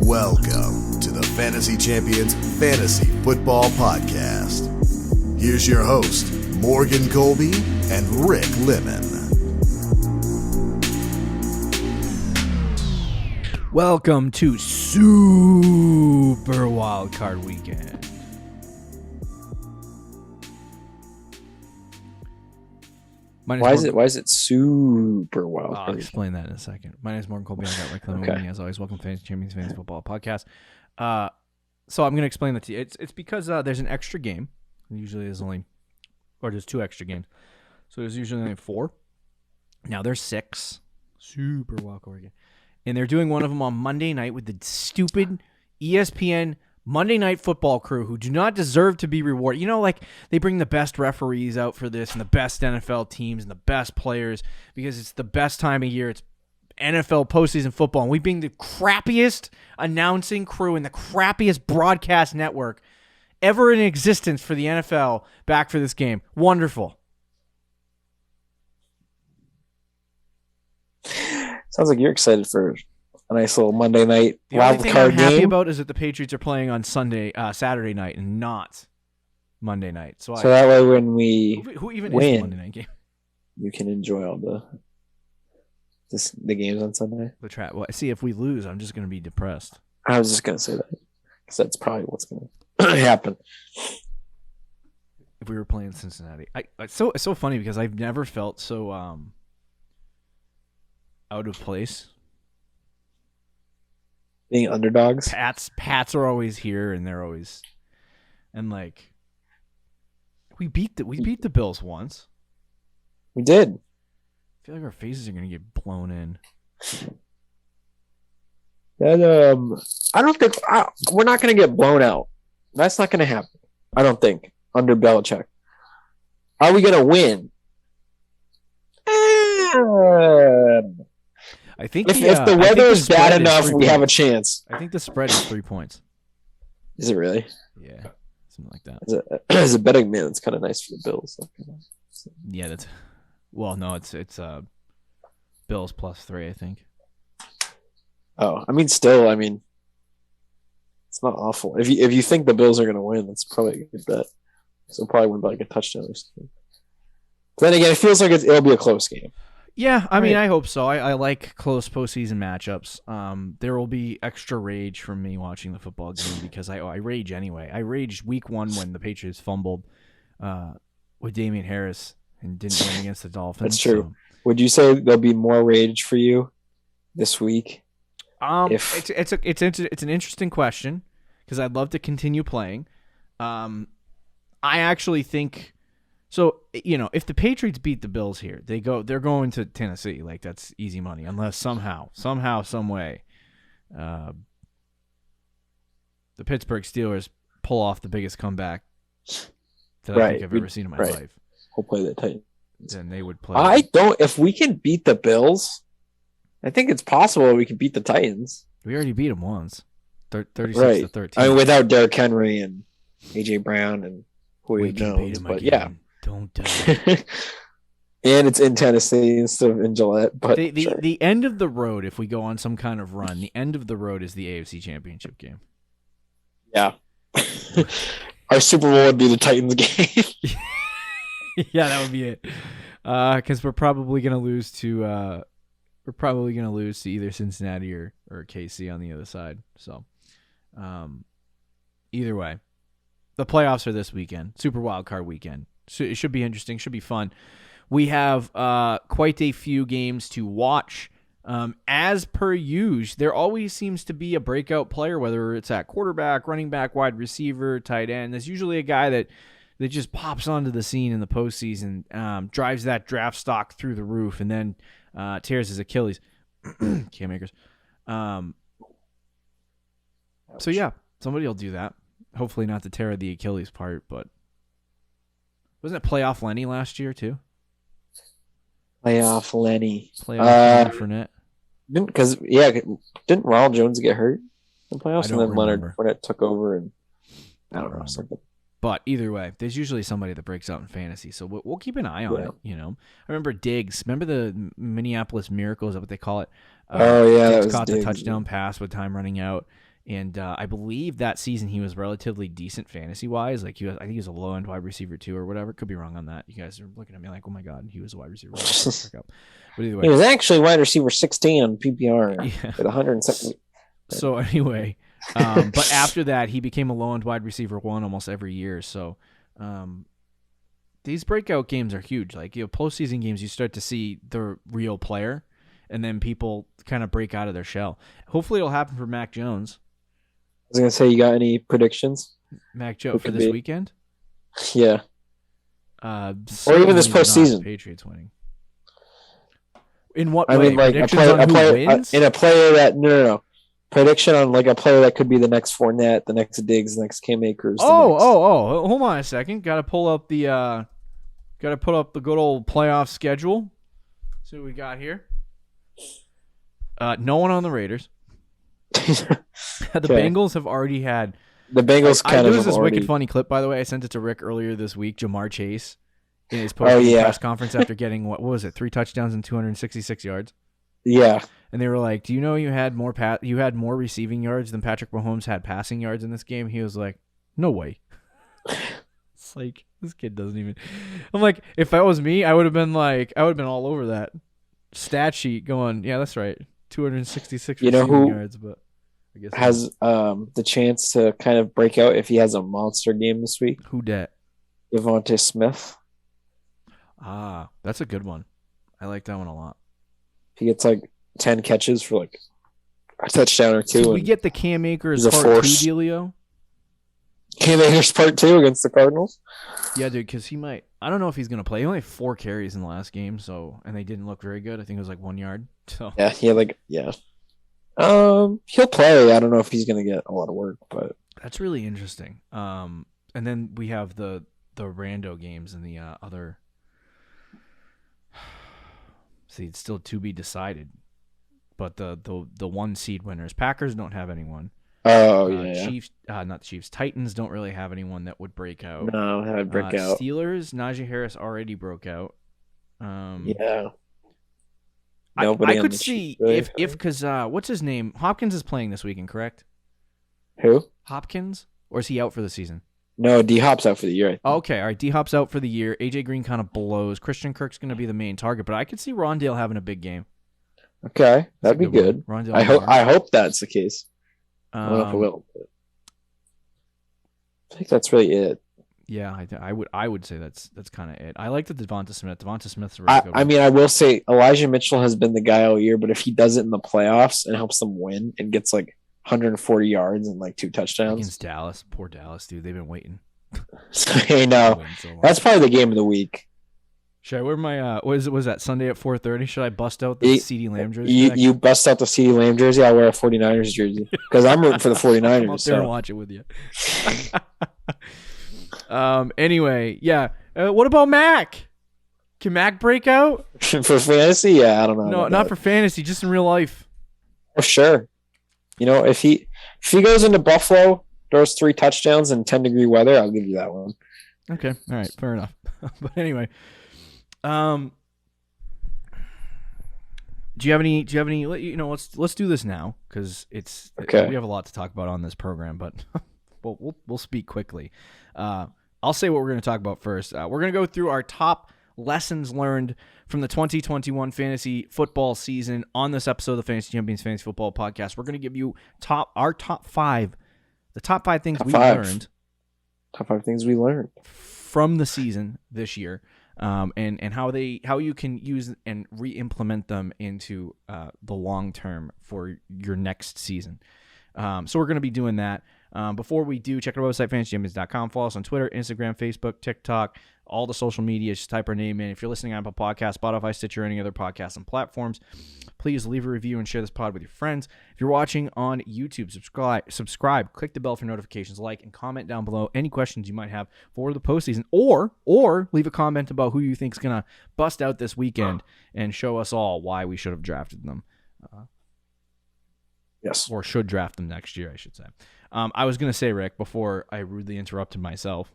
Welcome to the Fantasy Champions Fantasy Football Podcast. Here's your host, Morgan Colby and Rick Lemon. Welcome to Super Wildcard Weekend. Why is it super wild? I'll explain that in a second. My name is Morgan Colby. I got Rick Lemon with me as always. Welcome to Fantasy Champions Fantasy Football Podcast. So I'm going to explain that to you. It's because there's an extra game. Usually there's two extra games. So there's usually only 4. Now there's 6. Super Wildcard Weekend. And they're doing one of them on Monday night with the stupid ESPN Monday Night Football crew who do not deserve to be rewarded. You know, like they bring the best referees out for this and the best NFL teams and the best players because it's the best time of year. It's NFL postseason football. And we being the crappiest announcing crew and the crappiest broadcast network ever in existence for the NFL back for this game. Wonderful. Sounds like you're excited for a nice little Monday night the only wild thing card I'm happy game. about is that the Patriots are playing on Saturday night, and not Monday night. So that way, when we who even win, is the Monday night game? you can enjoy all the games on Sunday. The trap. Well, see, if we lose, I'm just going to be depressed. I was just gonna say that because that's probably what's gonna happen. If we were playing Cincinnati, it's so funny because I've never felt so out of place. Being underdogs. Pats are always here, and they're always, and like we beat the Bills once. We did. I feel like our faces are gonna get blown in. And I don't think we're not gonna get blown out. That's not gonna happen. I don't think under Belichick. Are we gonna win? I think if the weather is bad enough, we have a chance. I think the spread is 3 points. Is it really? Yeah, something like that. As a betting man, it's kind of nice for the Bills. Yeah, it's Bills +3, I think. Oh, it's not awful. If you think the Bills are going to win, that's probably a good bet. So probably win by like a touchdown or something. But then again, it feels like it'll be a close game. Yeah, I hope so. I like close postseason matchups. There will be extra rage from me watching the football game because I rage anyway. I raged week 1 when the Patriots fumbled with Damian Harris and didn't win against the Dolphins. That's true. So. Would you say there'll be more rage for you this week? It's an interesting question because I'd love to continue playing. I actually think. So, if the Patriots beat the Bills here, they're going to Tennessee. Like, that's easy money. Unless somehow, some way, the Pittsburgh Steelers pull off the biggest comeback that I think I've ever seen in my life. We'll play the Titans. Then they would play. If we can beat the Bills, I think it's possible we can beat the Titans. We already beat them once. 36-13. Without Derrick Henry and A.J. Brown and Julio Jones. But again. Yeah. Don't die. And it's in Tennessee instead of in Gillette. But the end of the road, if we go on some kind of run, the end of the road is the AFC Championship game. Yeah. Our Super Bowl would be the Titans game. Yeah, that would be it. Because we're probably gonna lose to either Cincinnati or KC on the other side. So, either way, the playoffs are this weekend. Super Wildcard Weekend. So it should be interesting. Should be fun. We have quite a few games to watch. As per usual, there always seems to be a breakout player, whether it's at quarterback, running back, wide receiver, tight end. There's usually a guy that just pops onto the scene in the postseason, drives that draft stock through the roof, and then tears his Achilles. Cam Akers. So yeah, somebody will do that. Hopefully not to tear the Achilles part, but wasn't it Playoff Lenny last year too? Playoff Lenny. Playoff Fournette. Didn't Ronald Jones get hurt in playoffs? And then remember. Leonard Fournette took over, and I don't know something. But either way, there's usually somebody that breaks out in fantasy, so we'll keep an eye on it. I remember Diggs. Remember the Minneapolis Miracle? Is that what they call it? Diggs caught the touchdown pass with time running out. And I believe that season he was relatively decent fantasy-wise. Like I think he was a low-end wide receiver too, or whatever. Could be wrong on that. You guys are looking at me like, oh my god, he was a wide receiver. But either way, he was actually wide receiver 16 on PPR with 170. So anyway, but after that, he became a low-end wide receiver 1 almost every year. So these breakout games are huge. Like postseason games, you start to see the real player, and then people kind of break out of their shell. Hopefully, it'll happen for Mac Jones. I was gonna say, you got any predictions? Mac Jones for this weekend? Yeah. Or even this postseason. Patriots winning. In what way? I mean, like predictions on who wins? In a player that no. Prediction on like a player that could be the next Fournette, the next Diggs, the next Cam Akers. Hold on a second. Got to pull up the good old playoff schedule. See what we got here. No one on the Raiders. The Bengals have already had. The Bengals kind of. There was this wicked funny clip, by the way. I sent it to Rick earlier this week. Jamar Chase in his press conference after getting what was it, 3 touchdowns and 266 yards. Yeah. And they were like, "Do you know you had more receiving yards than Patrick Mahomes had passing yards in this game?" He was like, "No way." It's like this kid doesn't even. I'm like, if that was me, I would have been all over that stat sheet, going, "Yeah, that's right, 266 receiving yards." But I guess has the chance to kind of break out if he has a monster game this week. Who dat? Devontae Smith. Ah, that's a good one. I like that one a lot. He gets like 10 catches for like a touchdown or 2. Did we get the Cam Akers part 2 dealio? Cam Akers part 2 against the Cardinals? Yeah, dude, because he might. I don't know if he's going to play. He only had 4 carries in the last game, and they didn't look very good. I think it was like 1 yard. So yeah, he'll play. I don't know if he's going to get a lot of work, but that's really interesting. And then we have the rando games and the other. See, it's still to be decided. But the 1 seed winners, Packers don't have anyone. Oh yeah. Chiefs, not the Chiefs. Titans don't really have anyone that would break out. No, that would break out. Steelers, Najee Harris already broke out. Yeah. I could see really if because what's his name? Hopkins is playing this weekend, correct? Who? Hopkins, or is he out for the season? No, D Hop's out for the year. Okay, all right. D Hop's out for the year. AJ Green kind of blows. Christian Kirk's going to be the main target, but I could see Rondale having a big game. Okay, that'd be good. I hope that's the case. I don't know if it will. But I think that's really it. Yeah, I would say that's kind of it. I like the Devonta Smith. Devonta Smith's a really good one. I mean, I will say Elijah Mitchell has been the guy all year, but if he does it in the playoffs and helps them win and gets like 140 yards and like 2 touchdowns against Dallas, poor Dallas, dude, they've been waiting. I know. That's probably the game of the week. Should I wear my was that Sunday at 4:30? Should I bust out the CeeDee Lamb jersey? You bust out the CeeDee Lamb jersey. I'll wear a 49ers jersey because I'm rooting for the 49ers. I'm up there and watch it with you. Anyway, yeah. What about Mac? Can Mac break out for fantasy? Yeah, I don't know. No, not for fantasy, just in real life. For sure. You know, if he goes into Buffalo, throws 3 touchdowns in 10-degree weather, I'll give you that one. Okay, all right, fair enough. But anyway, do you have any? You know, let's do this now because it's okay. We have a lot to talk about on this program, but we'll speak quickly. I'll say what we're going to talk about first. We're going to go through our top lessons learned from the 2021 fantasy football season on this episode of the Fantasy Champions Fantasy Football Podcast. We're going to give you the top 5 things we learned. Top 5 things we learned from the season this year, and how you can use and re-implement them into the long term for your next season. So we're going to be doing that. Before we do, check our website, fantasychampions.com. Follow us on Twitter, Instagram, Facebook, TikTok, all the social media. Just type our name in. If you're listening on Apple Podcasts, Spotify, Stitcher, or any other podcasts and platforms, please leave a review and share this pod with your friends. If you're watching on YouTube, subscribe, click the bell for notifications, like, and comment down below any questions you might have for the postseason, or leave a comment about who you think is going to bust out this weekend and show us all why we should have drafted them. Yes. Or should draft them next year, I should say. I was going to say, Rick, before I rudely interrupted myself,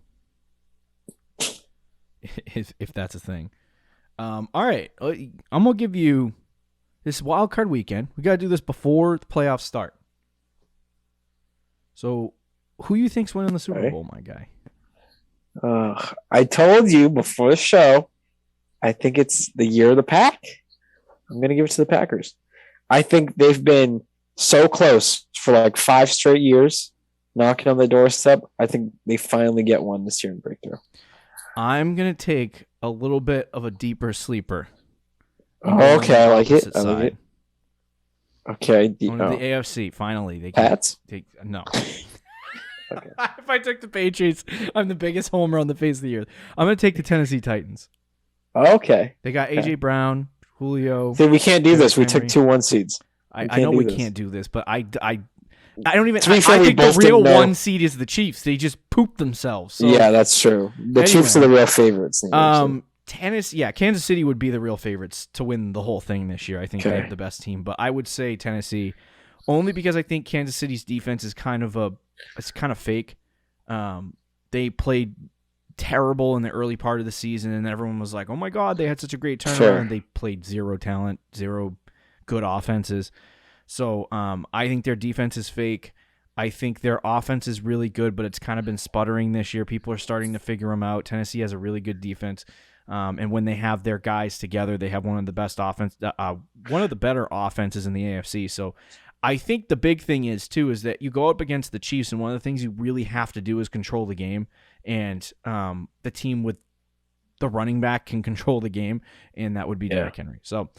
if that's a thing. All right. I'm going to give you this wild card weekend. We got to do this before the playoffs start. So, who you think's winning the Super Bowl, my guy? I told you before the show, I think it's the year of the Pack. I'm going to give it to the Packers. I think they've been so close for like 5 straight years, knocking on the doorstep. I think they finally get one this year and break through. I'm going to take a little bit of a deeper sleeper. Okay, I like it. Okay. The AFC, finally. They Pats? No. Okay. If I took the Patriots, I'm the biggest homer on the face of the earth. I'm going to take the Tennessee Titans. Okay. They got A.J. Brown, Julio. See, we can't do this. We Henry. took 2 1 seeds. I know we can't do this, but I don't even. I think the real 1 seed is the Chiefs. They just pooped themselves. So. Yeah, that's true. The Chiefs are the real favorites. Kansas City would be the real favorites to win the whole thing this year. I think they have the best team, but I would say Tennessee, only because I think Kansas City's defense is kind of fake. They played terrible in the early part of the season, and everyone was like, "Oh my God, they had such a great turnaround." Sure. They played zero talent, zero good offenses. So I think their defense is fake. I think their offense is really good, but it's kind of been sputtering this year. People are starting to figure them out. Tennessee has a really good defense, and when they have their guys together, they have one of the better offenses in the AFC. So I think the big thing is that you go up against the Chiefs, and one of the things you really have to do is control the game. And the team with the running back can control the game, and that would be Derrick Henry. So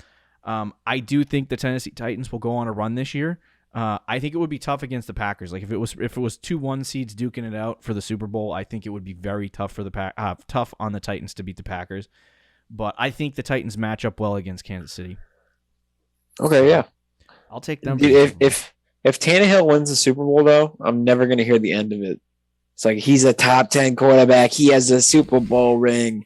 I do think the Tennessee Titans will go on a run this year. I think it would be tough against the Packers. Like if it was 2 1 seeds duking it out for the Super Bowl, I think it would be very tough for tough on the Titans to beat the Packers. But I think the Titans match up well against Kansas City. Okay, yeah. I'll take them. Dude, if Tannehill wins the Super Bowl, though, I'm never going to hear the end of it. It's like he's a top 10 quarterback. He has a Super Bowl ring,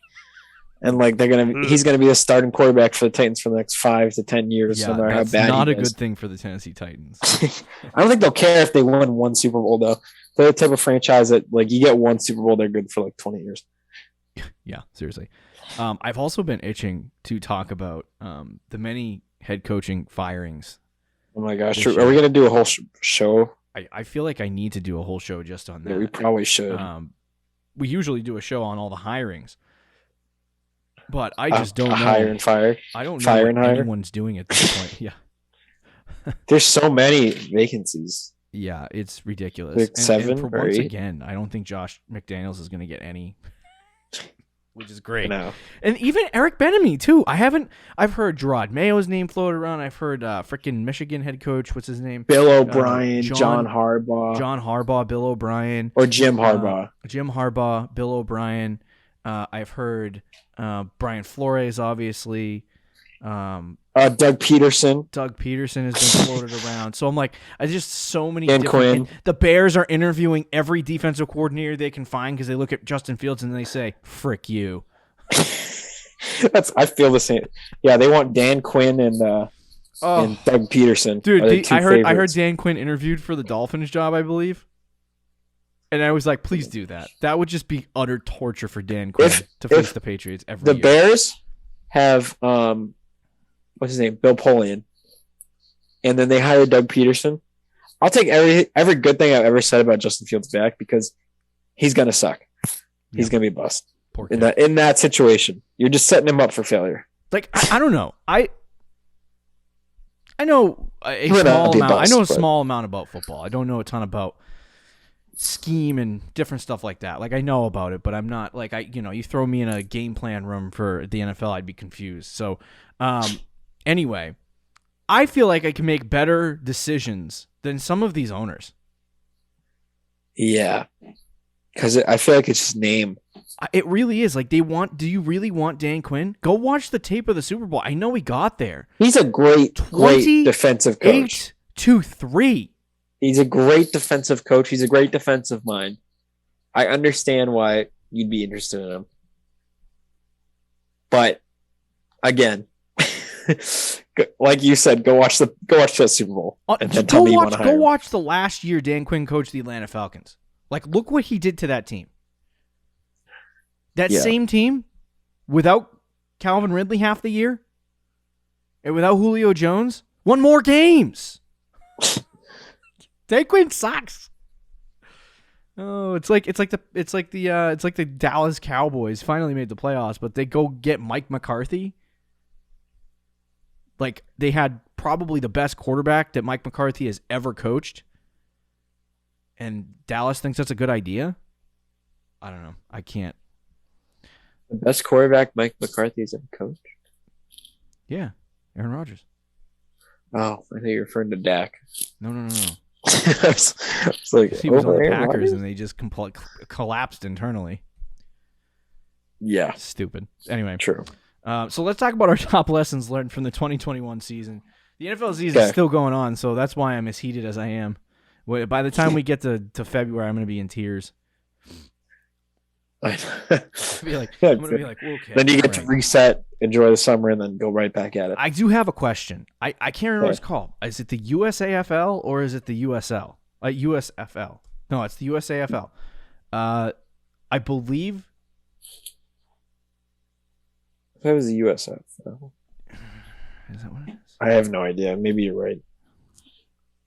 and like he's gonna be the starting quarterback for the Titans for the next 5 to 10 years. Yeah, no matter that's how bad not he a is. good thing for the Tennessee Titans. I don't think they'll care if they win 1 Super Bowl though. They're the type of franchise that like you get 1 Super Bowl, they're good for like 20 years. Yeah, seriously. I've also been itching to talk about the many head coaching firings. Oh my gosh, are we gonna do a whole show? I feel like I need to do a whole show just on that. Yeah, we probably should. We usually do a show on all the hirings, but I just don't know. Hire and fire. I don't know fire what and hire. anyone's doing at this point. Yeah. There's so many vacancies. Yeah, it's ridiculous. Like 7 and for or once 8? again, I don't think Josh McDaniels is going to get any, which is great. No. And even Eric Bieniemy too. I've heard Gerard Mayo's name floated around. I've heard freaking Michigan head coach. What's his name? Bill O'Brien, John Harbaugh, Bill O'Brien, or Jim Harbaugh. Bill O'Brien. I've heard Brian Flores, obviously. Doug Peterson. Doug Peterson has been floated around. So I'm like, I just so many Dan different. Quinn. The Bears are interviewing every defensive coordinator they can find because they look at Justin Fields and they say, "Frick you." I feel the same. Yeah, they want Dan Quinn and Doug Peterson. Dude, I heard Dan Quinn interviewed for the Dolphins job, I believe. And I was like, please do that. That would just be utter torture for Dan Quinn to face the Patriots every year. The Bears have what's his name? Bill Polian. And then they hired Doug Peterson. I'll take every good thing I've ever said about Justin Fields back because he's gonna suck. He's gonna be a bust. In that situation. You're just setting him up for failure. Like I don't know. I know a small amount about football. I don't know a ton about scheme and different stuff like that. Like I know about it, but I'm not like you throw me in a game plan room for the NFL, I'd be confused. So anyway, I feel like I can make better decisions than some of these owners. Yeah. Because I feel like it's his name. It really is. Like do you really want Dan Quinn? Go watch the tape of the Super Bowl. I know he got there. He's a great defensive coach. 8-2-3. He's a great defensive coach. He's a great defensive mind. I understand why you'd be interested in him. But again, like you said, go watch the Super Bowl. And then tell me you want to hire him. Go watch the last year Dan Quinn coached the Atlanta Falcons. Like, look what he did to that team. That same team, without Calvin Ridley half the year, and without Julio Jones, won more games. Dan Quinn sucks. Oh, it's like the Dallas Cowboys finally made the playoffs, but they go get Mike McCarthy. Like, they had probably the best quarterback that Mike McCarthy has ever coached, and Dallas thinks that's a good idea? I don't know. I can't. The best quarterback Mike McCarthy has ever coached? Yeah, Aaron Rodgers. Oh, I think you're referring to Dak. No. It's like, He was on the Aaron Packers, Rodgers? and they just collapsed internally. Yeah, Stupid. Anyway. true. So let's talk about our top lessons learned from the 2021 season. The NFL season is still going on, so that's why I'm as heated as I am. By the time we get to February, I'm going to be in tears. I'm going to be like, okay. Then you get to reset, enjoy the summer, and then go right back at it. I do have a question. I can't remember what it's called. Is it the USAFL or is it the USL? USFL. No, it's the USAFL. I believe. That was the USF. Is that what it is? I have no idea. Maybe you're right.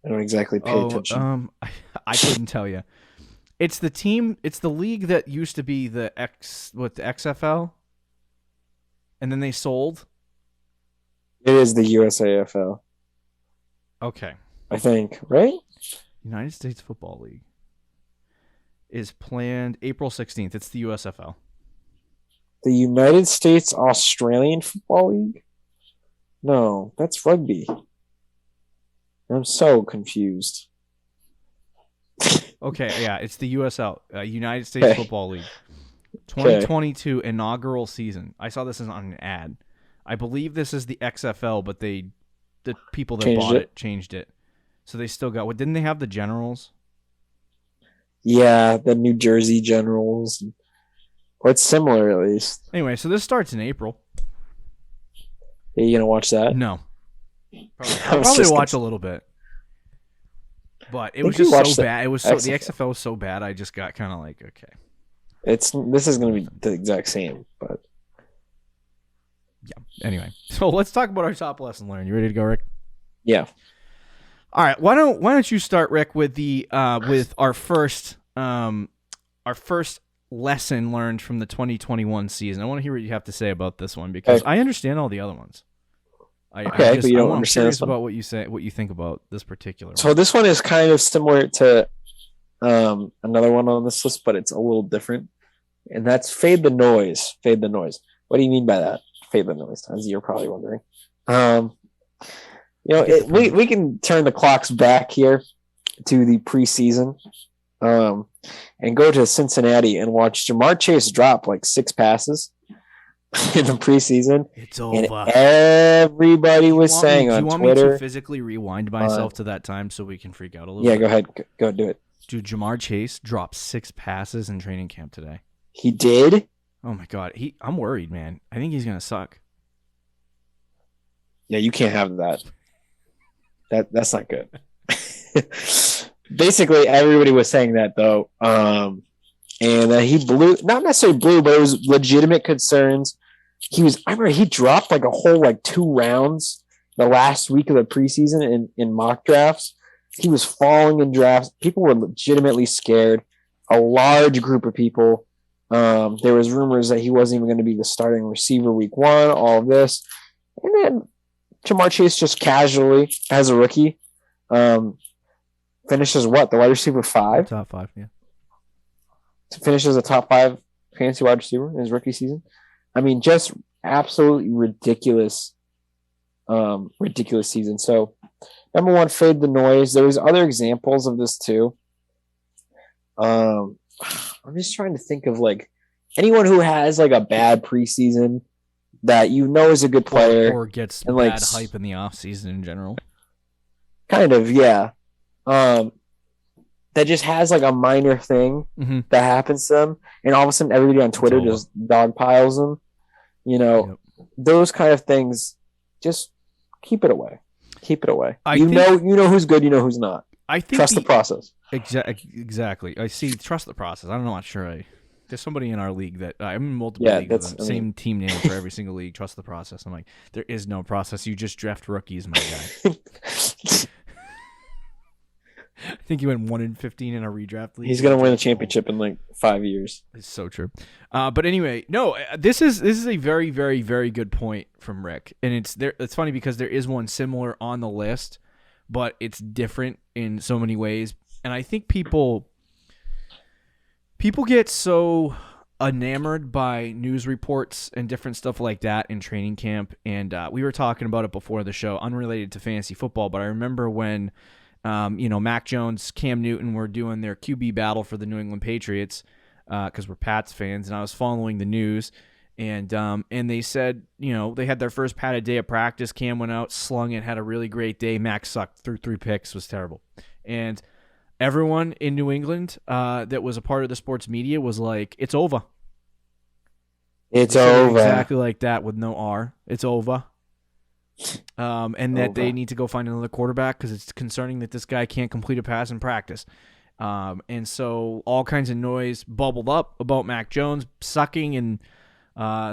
I don't exactly pay attention. I couldn't tell you. It's the team. It's the league that used to be the XFL, and then they sold. It is the USAFL. Okay. I think, right? United States Football League is planned April 16th. It's the USFL. The United States Australian Football League? No, that's rugby. I'm so confused. Okay, yeah, it's the USL, United States Football League. 2022 inaugural season. I saw this on an ad. I believe this is the XFL, but the people that bought it changed it. So they still got, didn't they have the Generals? Yeah, the New Jersey Generals. Or it's similar, at least. Anyway, so this starts in April. Are you going to watch that? No. I'll probably watch a little bit. But it was just so bad. It was so the XFL was so bad. I just got kind of like, okay. This is going to be the exact same, but yeah. Anyway, so let's talk about our top lesson learned. You ready to go, Rick? Yeah. All right. Why don't you start, Rick, with the with our first lesson learned from the 2021 season. I want to hear what you have to say about this one because I understand all the other ones. But you don't understand this one. About what you think about this particular one. So this one is kind of similar to another one on this list, but it's a little different. And that's fade the noise. Fade the noise. What do you mean by that? Fade the noise, as you're probably wondering. We can turn the clocks back here to the preseason and go to Cincinnati and watch Jamar Chase drop like 6 passes in the preseason. It's over. And everybody was saying on Twitter. Do you want me to physically rewind myself to that time so we can freak out a little bit? Yeah, go ahead. Go do it. Dude, Jamar Chase dropped 6 passes in training camp today. He did? Oh my God. I'm worried, man. I think he's going to suck. Yeah, you can't have that. That's not good. Basically, everybody was saying that, though. And he blew, not necessarily blew, but it was legitimate concerns. I remember he dropped like a whole 2 rounds the last week of the preseason in mock drafts. He was falling in drafts. People were legitimately scared. A large group of people. There was rumors that he wasn't even going to be the starting receiver week 1, all of this. And then Jamar Chase just casually, as a rookie, finishes the wide receiver 5? Top 5, yeah. Finishes a top 5 fantasy wide receiver in his rookie season. I mean, just absolutely ridiculous season. So, number 1, fade the noise. There was other examples of this too. I'm just trying to think of anyone who has a bad preseason that is a good player or gets bad hype in the offseason in general. Kind of, yeah. That just has a minor thing that happens to them, and all of a sudden everybody on Twitter just dogpiles them. Those kind of things. Just keep it away. Keep it away. You know who's good. You know who's not. I think trust the process. Exactly. I see. Trust the process. I'm not sure. There's somebody in our league that I'm in multiple leagues. Same team name for every single league. Trust the process. I'm like, there is no process. You just draft rookies, my guy. think he went 1-15 in a redraft league. He's gonna win a championship in like 5 years. It's so true. But anyway, no, this is a very, very, very good point from Rick, and it's funny because there is one similar on the list, but it's different in so many ways, and I think people get so enamored by news reports and different stuff like that in training camp, and we were talking about it before the show, unrelated to fantasy football, but I remember when Mac Jones, Cam Newton were doing their QB battle for the New England Patriots because we're Pats fans, and I was following the news, and they said, they had their first padded day of practice. Cam went out, slung it, had a really great day. Mac sucked, threw 3 picks, was terrible. And everyone in New England that was a part of the sports media was like, it's over. It's over. Exactly like that with no R. It's over. And that they need to go find another quarterback because it's concerning that this guy can't complete a pass in practice. And so all kinds of noise bubbled up about Mac Jones sucking, and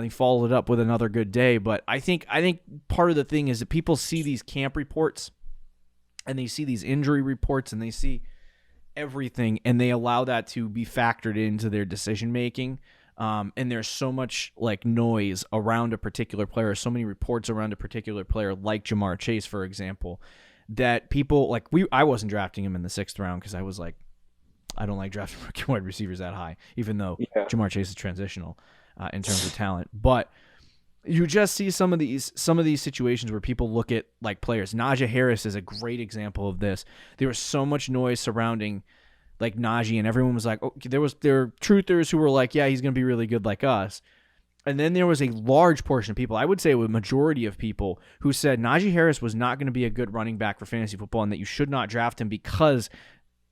he followed it up with another good day. But I think part of the thing is that people see these camp reports and they see these injury reports and they see everything, and they allow that to be factored into their decision making. And there's so much like noise around a particular player, so many reports around a particular player, like Jamar Chase, for example, that people like I wasn't drafting him in the 6th round because I was like, I don't like drafting rookie wide receivers that high, even though Jamar Chase is transitional in terms of talent. But you just see some of these situations where people look at like players. Najee Harris is a great example of this. There was so much noise surrounding like Najee, and everyone was like, oh, there were truthers who were like, yeah, he's going to be really good like us. And then there was a large portion of people, I would say a majority of people, who said Najee Harris was not going to be a good running back for fantasy football and that you should not draft him because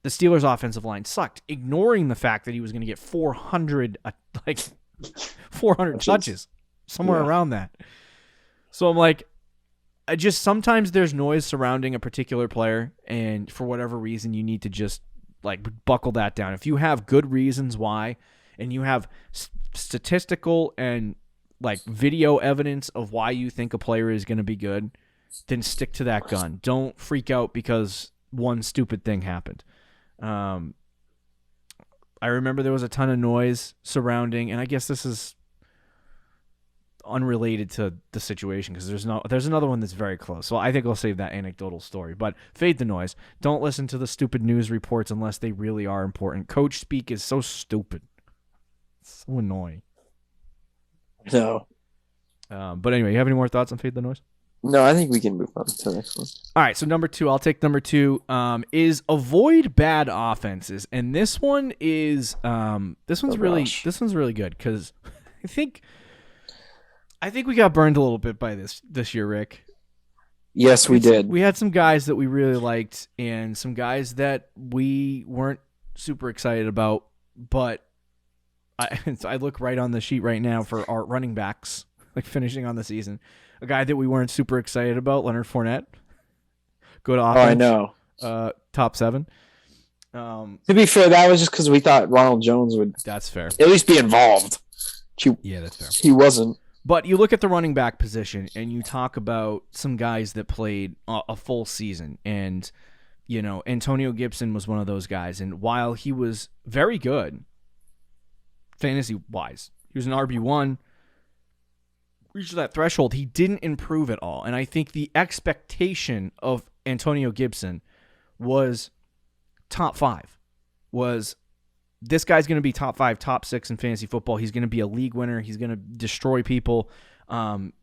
the Steelers' offensive line sucked, ignoring the fact that he was going to get 400 touches, somewhere around that. So I'm like, sometimes there's noise surrounding a particular player, and for whatever reason, you need to just like buckle that down. If you have good reasons why, and you have statistical and like video evidence of why you think a player is going to be good, then stick to that gun. Don't freak out because one stupid thing happened. I remember there was a ton of noise surrounding, and I guess this is unrelated to the situation because there's another one that's very close. So I think I'll save that anecdotal story. But fade the noise. Don't listen to the stupid news reports unless they really are important. Coach speak is so stupid. It's so annoying. No. But anyway, you have any more thoughts on fade the noise? No, I think we can move on to the next one. All right, so number 2, I'll take number 2. Is avoid bad offenses, and this one is this one's really good because I think we got burned a little bit by this year, Rick. Yes, we did. We had some guys that we really liked and some guys that we weren't super excited about, but I look right on the sheet right now for our running backs, like finishing on the season. A guy that we weren't super excited about, Leonard Fournette. Good offense. Oh, I know. Top 7. To be fair, that was just because we thought Ronald Jones would That's fair. At least be involved. Yeah, that's fair. He wasn't. But you look at the running back position and you talk about some guys that played a full season. And, Antonio Gibson was one of those guys. And while he was very good, fantasy-wise, he was an RB1, reached that threshold, he didn't improve at all. And I think the expectation of Antonio Gibson was top 5, was this guy's going to be top 5, top 6 in fantasy football. He's going to be a league winner. He's going to destroy people.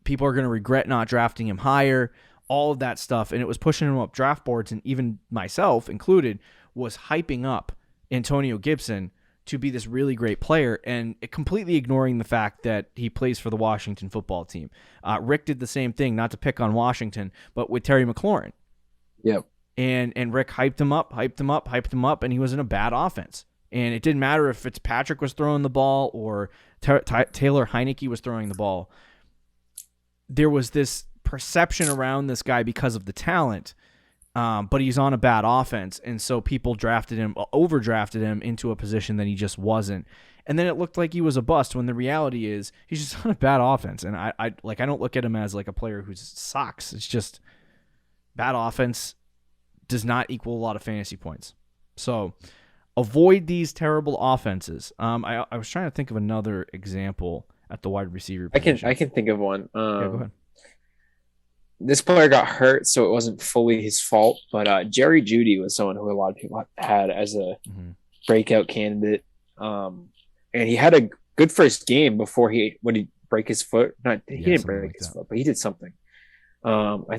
People are going to regret not drafting him higher, all of that stuff. And it was pushing him up draft boards, and even myself included was hyping up Antonio Gibson to be this really great player and completely ignoring the fact that he plays for the Washington football team. Rick did the same thing, not to pick on Washington, but with Terry McLaurin. Yep. And Rick hyped him up, and he was in a bad offense. And it didn't matter if Fitzpatrick was throwing the ball or Taylor Heineke was throwing the ball. There was this perception around this guy because of the talent, but he's on a bad offense, and so people overdrafted him into a position that he just wasn't. And then it looked like he was a bust when the reality is he's just on a bad offense. And I don't look at him as like a player who sucks. It's just bad offense does not equal a lot of fantasy points. So avoid these terrible offenses. I was trying to think of another example at the wide receiver position. I can think of one. Yeah, go ahead. This player got hurt, so it wasn't fully his fault. But Jerry Judy was someone who a lot of people had as a breakout candidate. And he had a good first game before when he break his foot. He didn't break his foot, but he did something. I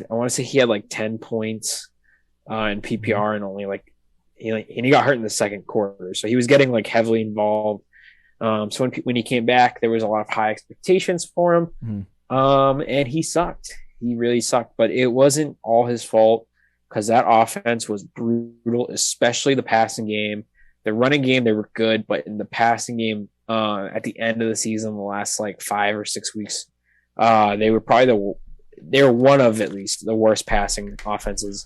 want to say he had like 10 points in PPR and only like he got hurt in the second quarter, so he was getting like heavily involved. So when he came back, there was a lot of high expectations for him, and he sucked. He really sucked, but it wasn't all his fault because that offense was brutal, especially the passing game. The running game, they were good, but in the passing game, at the end of the season, the last like 5 or 6 weeks, they were probably they were one of at least the worst passing offenses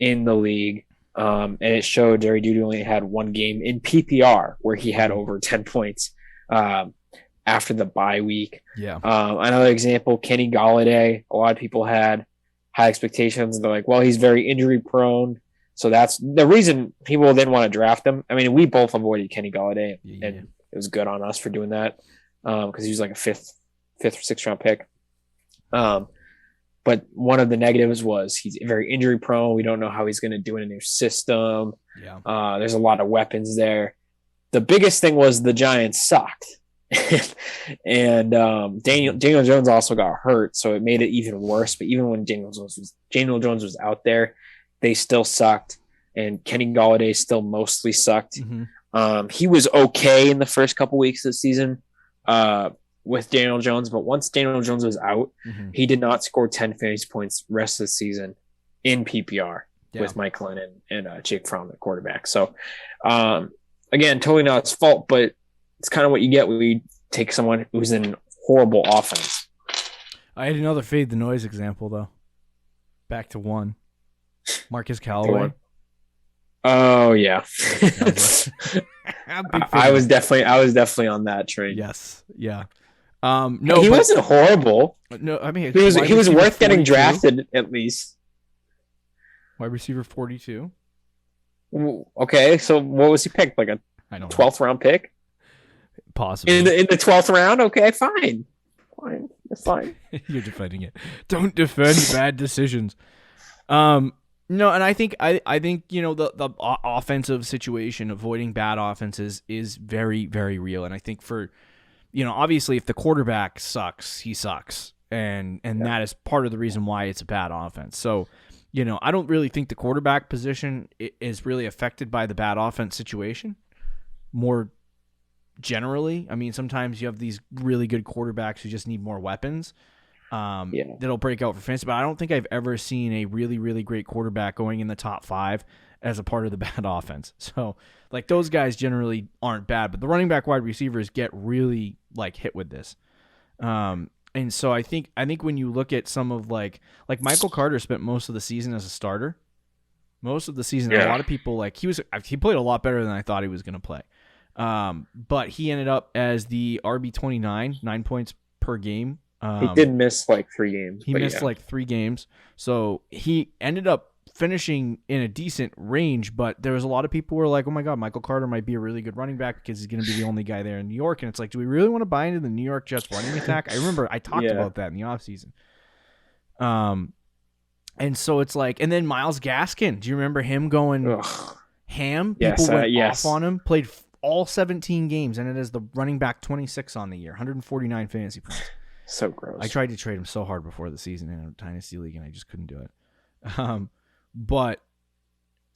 in the league. And it showed Jerry Judy only had one game in PPR where he had over 10 points after the bye week. Another example, Kenny Galladay. A lot of people had high expectations. They're like, well, he's very injury prone. So that's the reason people didn't want to draft him. I mean, we both avoided Kenny Galladay, and it was good on us for doing that because he was like a fifth or sixth round pick. But one of the negatives was he's very injury prone. We don't know how he's going to do in a new system. There's a lot of weapons there. The biggest thing was the Giants sucked. And Daniel Jones also got hurt, so it made it even worse. But even when Daniel Jones was out there, they still sucked. And Kenny Galladay still mostly sucked. He was okay in the first couple weeks of the season with Daniel Jones, but once Daniel Jones was out, he did not score 10 fantasy points rest of the season in PPR with Mike Glennon and Jake Fromm at quarterback. So, again, totally not his fault, but it's kind of what you get when you take someone who's in horrible offense. I had another fade the noise example, though. Back to one. Marcus Callaway. Oh, yeah. I was definitely on that train. Yes. Yeah. No, he wasn't horrible. No, I mean he was worth getting drafted at least. Wide receiver 42. Okay, so what was he picked? Like a 12th round pick? Possibly. In the 12th round? Okay, fine. That's fine. You're defending it. Don't defend bad decisions. No, and I think the offensive situation, avoiding bad offenses is very, very real. And I think for obviously if the quarterback sucks, he sucks. And that is part of the reason why it's a bad offense. So, I don't really think the quarterback position is really affected by the bad offense situation. More generally, I mean, sometimes you have these really good quarterbacks who just need more weapons. That'll break out for fantasy, but I don't think I've ever seen a really, really great quarterback going in the top 5 as a part of the bad offense. So, like, those guys generally aren't bad, but the running back wide receivers get really like hit with this. And so I think when you look at some of like Michael Carter spent most of the season as a starter. Most of the season, a lot of people he played a lot better than I thought he was going to play. But he ended up as the RB29, 9 points per game. He did miss like 3 games. He missed like 3 games. So he ended up finishing in a decent range, but there was a lot of people who were like, oh my God, Michael Carter might be a really good running back because he's going to be the only guy there in New York. And it's like, do we really want to buy into the New York Jets running attack? I remember I talked about that in the offseason. And so it's like, and then Myles Gaskin, do you remember him going ham? People went off on him, played all 17 games, and it is the running back 26 on the year, 149 fantasy points. So gross. I tried to trade him so hard before the season in a dynasty league, and I just couldn't do it. But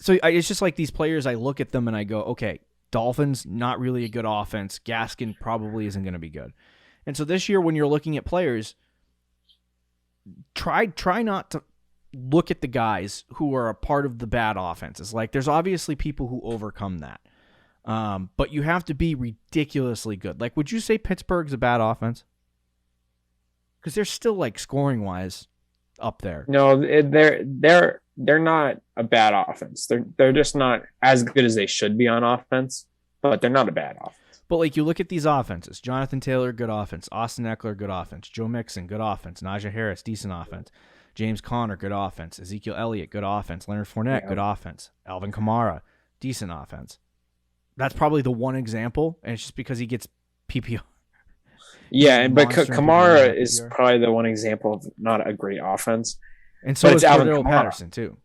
so it's just like these players, I look at them and I go, okay, Dolphins, not really a good offense. Gaskin probably isn't going to be good. And so this year, when you're looking at players, try not to look at the guys who are a part of the bad offenses. Like, there's obviously people who overcome that. But you have to be ridiculously good. Like, would you say Pittsburgh's a bad offense? Because they're still, like, scoring-wise up there. No, they're not a bad offense. They're just not as good as they should be on offense, but they're not a bad offense. But, like, you look at these offenses. Jonathan Taylor, good offense. Austin Eckler, good offense. Joe Mixon, good offense. Najee Harris, decent offense. James Conner, good offense. Ezekiel Elliott, good offense. Leonard Fournette, good offense. Alvin Kamara, decent offense. That's probably the one example, and it's just because he gets PPR. Yeah, but Kamara is probably the one example of not a great offense. And so is Cordero Patterson, too.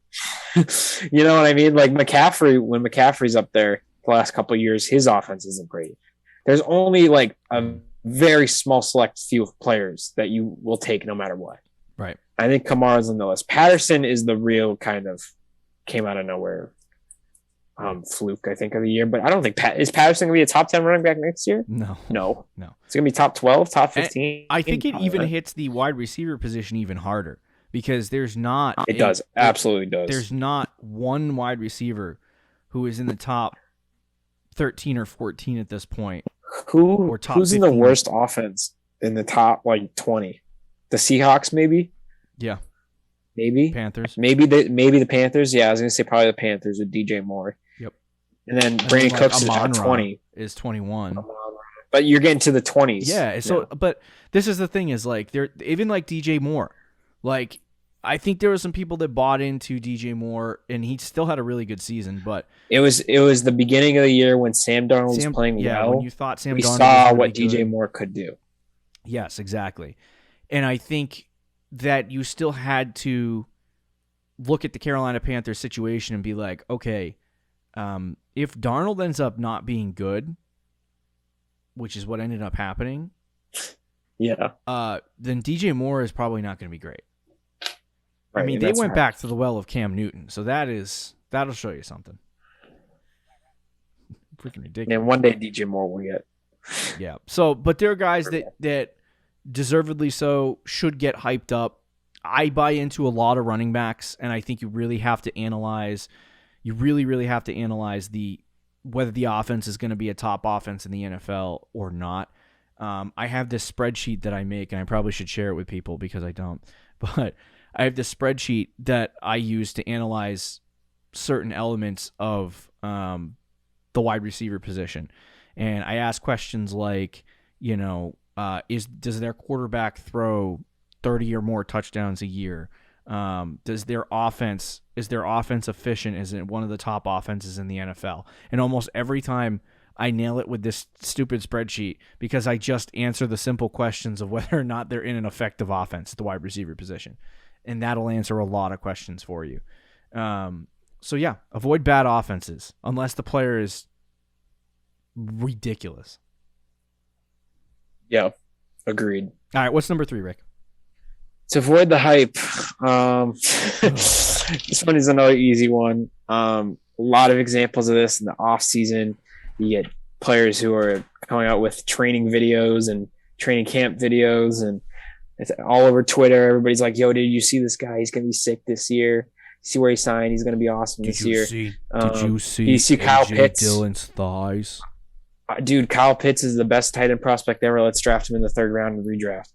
You know what I mean? Like McCaffrey, when McCaffrey's up there the last couple of years, his offense isn't great. There's only like a very small select few of players that you will take no matter what. Right. I think Kamara's on the list. Patterson is the real kind of came out of nowhere fluke, I think, of the year. But I don't think is Patterson going to be a top 10 running back next year? No. It's going to be top 12, top 15. And I think it even hits the wide receiver position even harder because there's not. It does. Absolutely does. There's not one wide receiver who is in the top 13 or 14 at this point. Who's in the worst offense in the top like 20? The Seahawks, maybe? Yeah. Maybe. Panthers. Maybe the Panthers. Yeah, I was going to say probably the Panthers with DJ Moore. Yep. And then Brandon Cooks is at 20. Is 21. But you're getting to the 20s. Yeah, so but this is the thing is like they're even like DJ Moore. Like I think there were some people that bought into DJ Moore and he still had a really good season, but it was the beginning of the year when Sam Darnold was playing well. When you thought Sam Darnold saw was what really DJ good. Moore could do. Yes, exactly. And I think that you still had to look at the Carolina Panthers situation and be like, okay, if Darnold ends up not being good, which is what ended up happening, then DJ Moore is probably not going to be great. Right, I mean, they went back to the well of Cam Newton, so that'll show you something. Freaking ridiculous. And one day DJ Moore will get. Yeah. So, but there are guys that deservedly so should get hyped up. I buy into a lot of running backs, and I think you really have to analyze. You really have to analyze whether the offense is going to be a top offense in the NFL or not. I have this spreadsheet that I make, and I probably should share it with people because I don't. But I have this spreadsheet that I use to analyze certain elements of the wide receiver position, and I ask questions like, does their quarterback throw 30 or more touchdowns a year? Is their offense efficient? Is it one of the top offenses in the NFL? And almost every time I nail it with this stupid spreadsheet because I just answer the simple questions of whether or not they're in an effective offense at the wide receiver position. And that'll answer a lot of questions for you. So yeah, avoid bad offenses unless the player is ridiculous. Yeah, agreed. All right, what's number 3, Rick? To avoid the hype, this one is another easy one. A lot of examples of this in the off season. You get players who are coming out with training videos and training camp videos, and it's all over Twitter. Everybody's like, "Yo, did you see this guy? He's gonna be sick this year. See where he signed? He's gonna be awesome this year." Did you see Kyle Pitts? Dillon's thighs? Dude, Kyle Pitts is the best tight end prospect ever. Let's draft him in the 3rd round and redraft.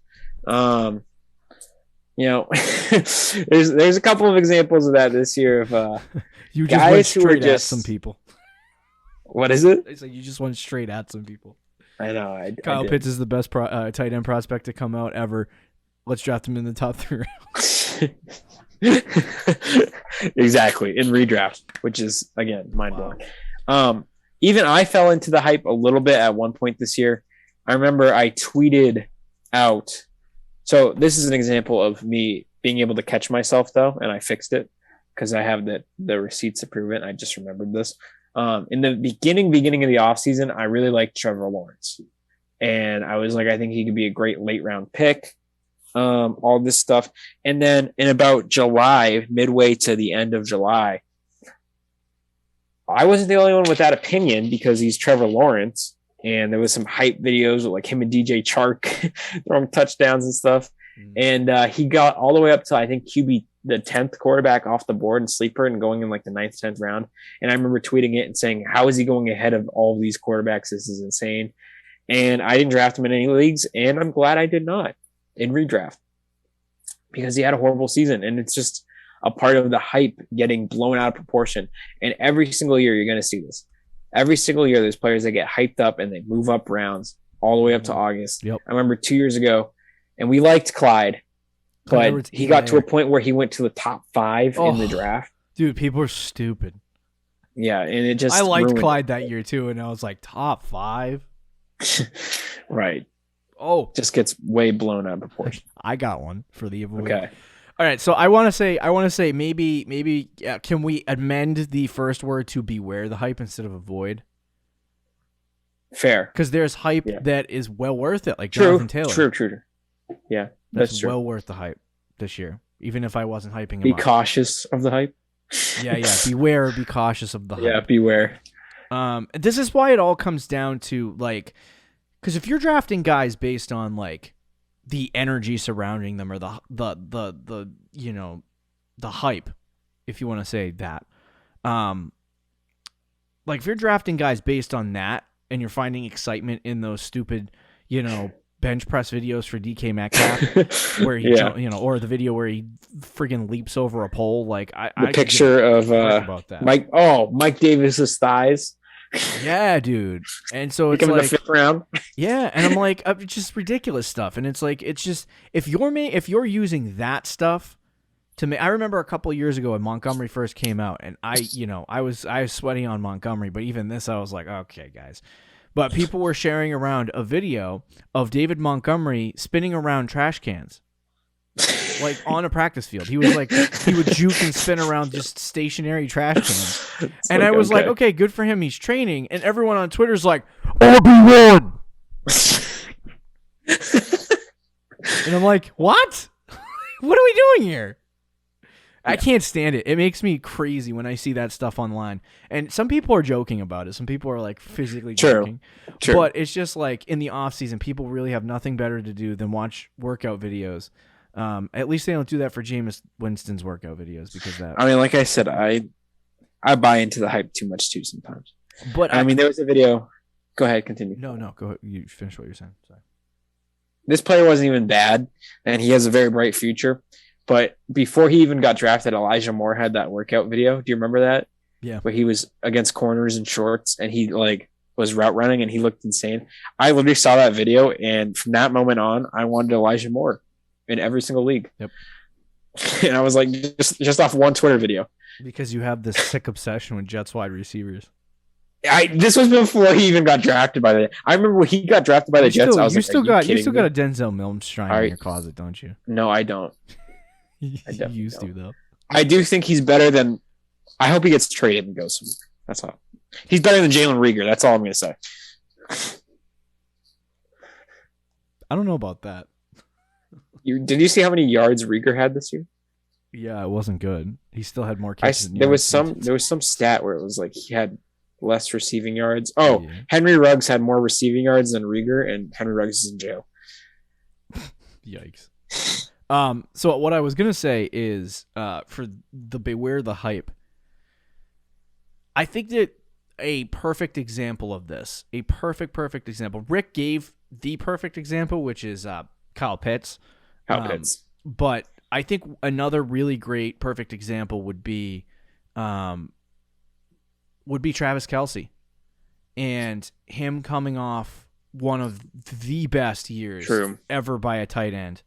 There's a couple of examples of that this year of you just guys went straight who are at just some people. What is it? It's like you just went straight at some people. I know. Kyle Pitts is the best tight end prospect to come out ever. Let's draft him in the top 3 rounds. Exactly, in redraft, which is again mind blowing. Even I fell into the hype a little bit at one point this year. I remember I tweeted out. So this is an example of me being able to catch myself though, and I fixed it because I have the receipts to prove it. I just remembered this. In the beginning of the offseason, I really liked Trevor Lawrence. And I was like, I think he could be a great late round pick. All this stuff. And then in about July, midway to the end of July, I wasn't the only one with that opinion because he's Trevor Lawrence. And there was some hype videos with like him and DJ Chark throwing touchdowns and stuff. And he got all the way up to, I think, QB, the 10th quarterback off the board and sleeper and going in like the 9th, 10th round. And I remember tweeting it and saying, how is he going ahead of all of these quarterbacks? This is insane. And I didn't draft him in any leagues. And I'm glad I did not in redraft because he had a horrible season. And it's just a part of the hype getting blown out of proportion. And every single year, you're going to see this. Every single year, there's players that get hyped up and they move up rounds all the way up to August. Yep. I remember 2 years ago, and we liked Clyde, but he got to a point where he went to the top 5 in the draft. Dude, people are stupid. Yeah, and it just I liked ruined Clyde that year too, and I was like top 5. Right. Oh, Just gets way blown out of proportion. I got one for the avoid. Okay. All right, so I want to say maybe can we amend the first word to beware the hype instead of avoid? Fair. Because there's hype that is well worth it, like Jonathan Taylor. True. Yeah, that's true. well worth the hype this year, even if I wasn't hyping him Be up. cautious of the hype. Yeah. Beware, be cautious of the hype. Yeah, beware. This is why it all comes down to like, because if you're drafting guys based on like the energy surrounding them or the you know, the hype, if you want to say that, like if you're drafting guys based on that and you're finding excitement in those stupid, you know, bench press videos for DK Metcalf where he you know, or the video where he friggin' leaps over a pole, like I picture of about that. Mike Davis's thighs. Yeah, dude. And so it's like like the 5th round. Yeah, and I'm like, it's just ridiculous stuff. And it's like, it's just if you're using that stuff to me. I remember a couple of years ago when Montgomery first came out, and I was sweating on Montgomery, but even this, I was like, okay, guys. But people were sharing around a video of David Montgomery spinning around trash cans. Like on a practice field. He would juke and spin around just stationary trash cans. And I was like, okay, good for him. He's training. And everyone on Twitter's like, RB1. And I'm like, what? What are we doing here? I can't stand it. It makes me crazy when I see that stuff online. And some people are joking about it. Some people are like physically joking. True. But it's just like in the off season, people really have nothing better to do than watch workout videos. At least they don't do that for Jameis Winston's workout videos because that. I mean, like I said, I buy into the hype too much too sometimes. But I mean, there was a video. Go ahead, continue. No, go ahead. You finish what you're saying. Sorry. This player wasn't even bad, and he has a very bright future. But before he even got drafted, Elijah Moore had that workout video. Do you remember that? Yeah. Where he was against corners in shorts, and he like was route running, and he looked insane. I literally saw that video, and from that moment on, I wanted Elijah Moore in every single league. Yep. And I was like, just off one Twitter video. Because you have this sick obsession with Jets wide receivers. This was before he even got drafted by the. I remember when he got drafted by the Jets. You still got a Denzel Mills shrine in your closet, don't you? No, I don't. You used to though. I do think he's better than. I hope he gets traded and goes somewhere. That's all. He's better than Jalen Reagor. That's all I'm going to say. I don't know about that. Did you see how many yards Reagor had this year? Yeah, it wasn't good. He still had more catches. There was some stat where it was like he had less receiving yards. Oh, yeah. Henry Ruggs had more receiving yards than Reagor, and Henry Ruggs is in jail. Yikes. So what I was gonna say is, for the beware the hype. I think that a perfect example of this, a perfect example. Rick gave the perfect example, which is Kyle Pitts. But I think another really great perfect example would be Travis Kelce, and him coming off one of the best years ever by a tight end.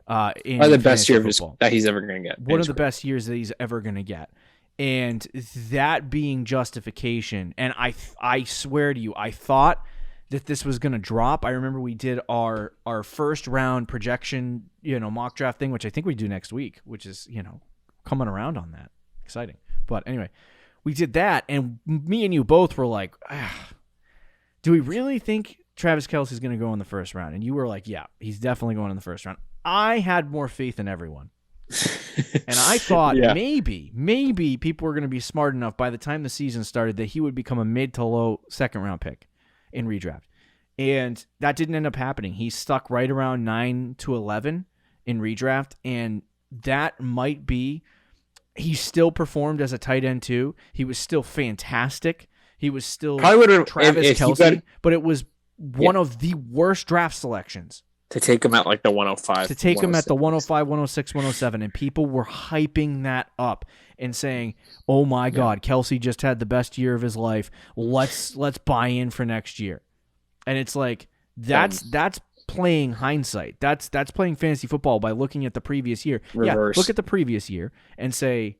The best year that he's ever going to get. One of the best years that he's ever going to get. And that being justification, and I swear to you, I thought that this was going to drop. I remember we did our first round projection, mock draft thing, which I think we do next week, which is, coming around on that. Exciting. But anyway, we did that, and me and you both were like, do we really think Travis Kelce is going to go in the first round? And you were like, yeah, he's definitely going in the first round. I had more faith in everyone. And I thought maybe people were going to be smart enough by the time the season started that he would become a mid to low second round pick in redraft. And that didn't end up happening. He stuck right around 9 to 11 in redraft. And that might be, he still performed as a tight end too. He was still fantastic. He was still Travis Kelce, but it was one of the worst draft selections. To take him at like the 105. To take him at the 105, 106, 107. And people were hyping that up and saying, oh my God, Kelce just had the best year of his life. Let's buy in for next year. And it's like, that's playing hindsight. That's playing fantasy football by looking at the previous year. Reverse. Yeah, look at the previous year and say,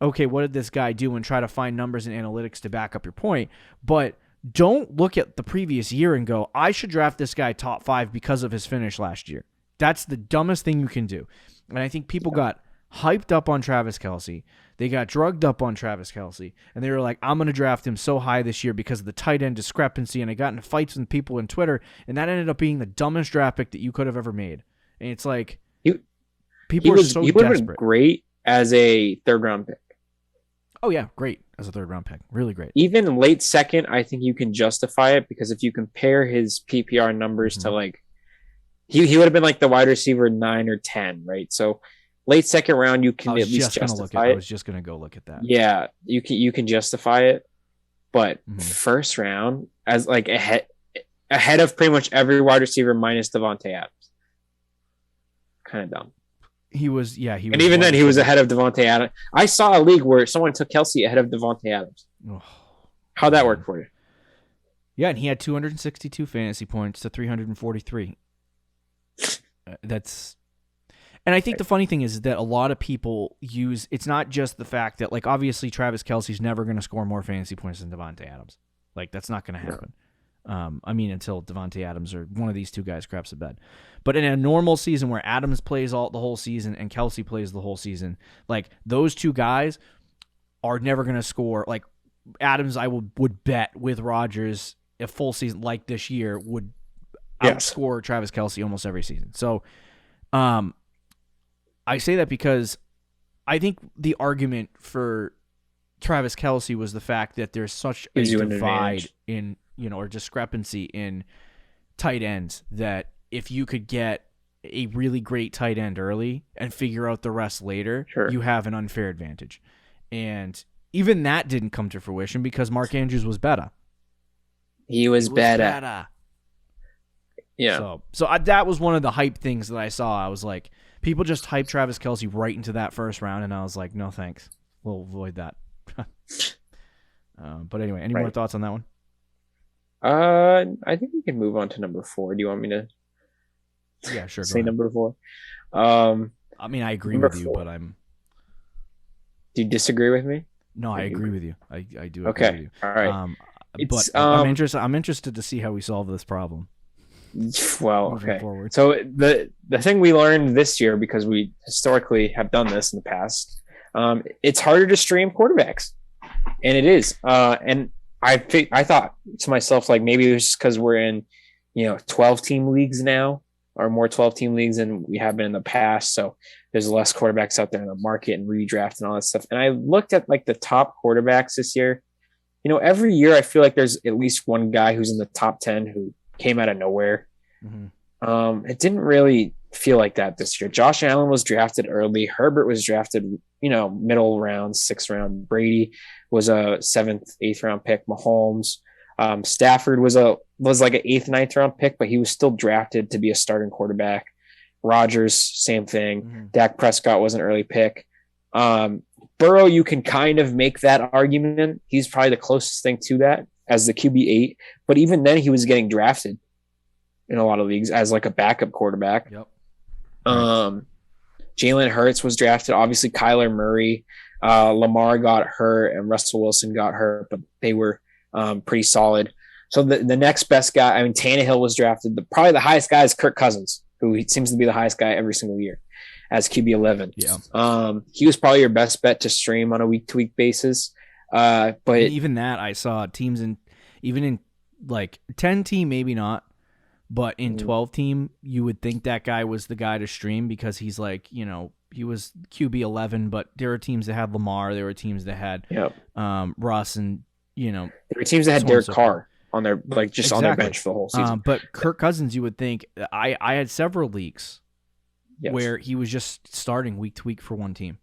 okay, what did this guy do, and try to find numbers and analytics to back up your point. But don't look at the previous year and go, I should draft this guy top 5 because of his finish last year. That's the dumbest thing you can do. And I think people got hyped up on Travis Kelce. They got drugged up on Travis Kelce. And they were like, I'm going to draft him so high this year because of the tight end discrepancy. And I got into fights with people on Twitter. And that ended up being the dumbest draft pick that you could have ever made. And it's like, people are so desperate. He would have been great as a third-round pick. Oh, yeah, great as a third-round pick. Really great. Even late second, I think you can justify it because if you compare his PPR numbers to like, he would have been like the wide receiver 9 or 10, right? So late second round, you can at least justify it. I was just going to go look at that. Yeah, you can justify it. But first round, as like ahead of pretty much every wide receiver minus Davante Adams. Kind of dumb. He was. And even then, he was ahead of Davante Adams. I saw a league where someone took Kelce ahead of Davante Adams. Oh, how'd that work for you? Yeah, and he had 262 fantasy points to 343. And I think the funny thing is that a lot of people use. It's not just the fact that, like, obviously Travis Kelce's never going to score more fantasy points than Davante Adams. Like, that's not going to happen. Until Davante Adams or one of these two guys craps a bed. But in a normal season where Adams plays the whole season and Kelce plays the whole season, like those two guys are never going to score. Like Adams, I would bet with Rodgers a full season like this year would outscore Travis Kelce almost every season. So, I say that because I think the argument for Travis Kelce was the fact that there's such a divide in or discrepancy in tight ends that if you could get a really great tight end early and figure out the rest later, you have an unfair advantage. And even that didn't come to fruition because Mark Andrews was better. He was better. Yeah. So that was one of the hype things that I saw. I was like, people just hyped Travis Kelce right into that first round, and I was like, no thanks. We'll avoid that. But anyway, any more thoughts on that one? I think we can move on to number 4. Do you want me to? Yeah, sure. Say number 4. I mean, I agree with you, but I'm. Do you disagree with me? No, I agree with you. I do. Okay. Agree with you. All right. But I'm interested to see how we solve this problem. Well, okay. Forward. So the thing we learned this year, because we historically have done this in the past, it's harder to stream quarterbacks, and it is. And I thought to myself, like, maybe it was just because we're in 12-team leagues now, or more 12-team leagues than we have been in the past. So there's less quarterbacks out there in the market and redraft and all that stuff. And I looked at like the top quarterbacks this year. Every year I feel like there's at least one guy who's in the top 10 who came out of nowhere. It didn't really feel like that this year. Josh Allen was drafted early. Herbert was drafted, middle round, 6th round. Brady was a 7th, 8th round pick. Mahomes, Stafford was like an 8th, 9th round pick, but he was still drafted to be a starting quarterback. Rodgers, same thing. Dak Prescott was an early pick. Burrow, you can kind of make that argument. He's probably the closest thing to that as the QB8, but even then he was getting drafted in a lot of leagues as like a backup quarterback. Yep. Jalen Hurts was drafted. Obviously, Kyler Murray, Lamar got hurt, and Russell Wilson got hurt, but they were pretty solid. So the next best guy, Tannehill was drafted. Probably the highest guy is Kirk Cousins, who seems to be the highest guy every single year as QB 11. Yeah. He was probably your best bet to stream on a week-to-week basis. But even that, I saw teams even in like 10-team, maybe not. But in 12-team, you would think that guy was the guy to stream because he's like, he was QB 11, but there were teams that had Lamar. There were teams that had Russ and, there were teams that had Derek Carr on their, on their bench for the whole season. But Kirk Cousins, you would think, I had several leagues where he was just starting week to week for one team.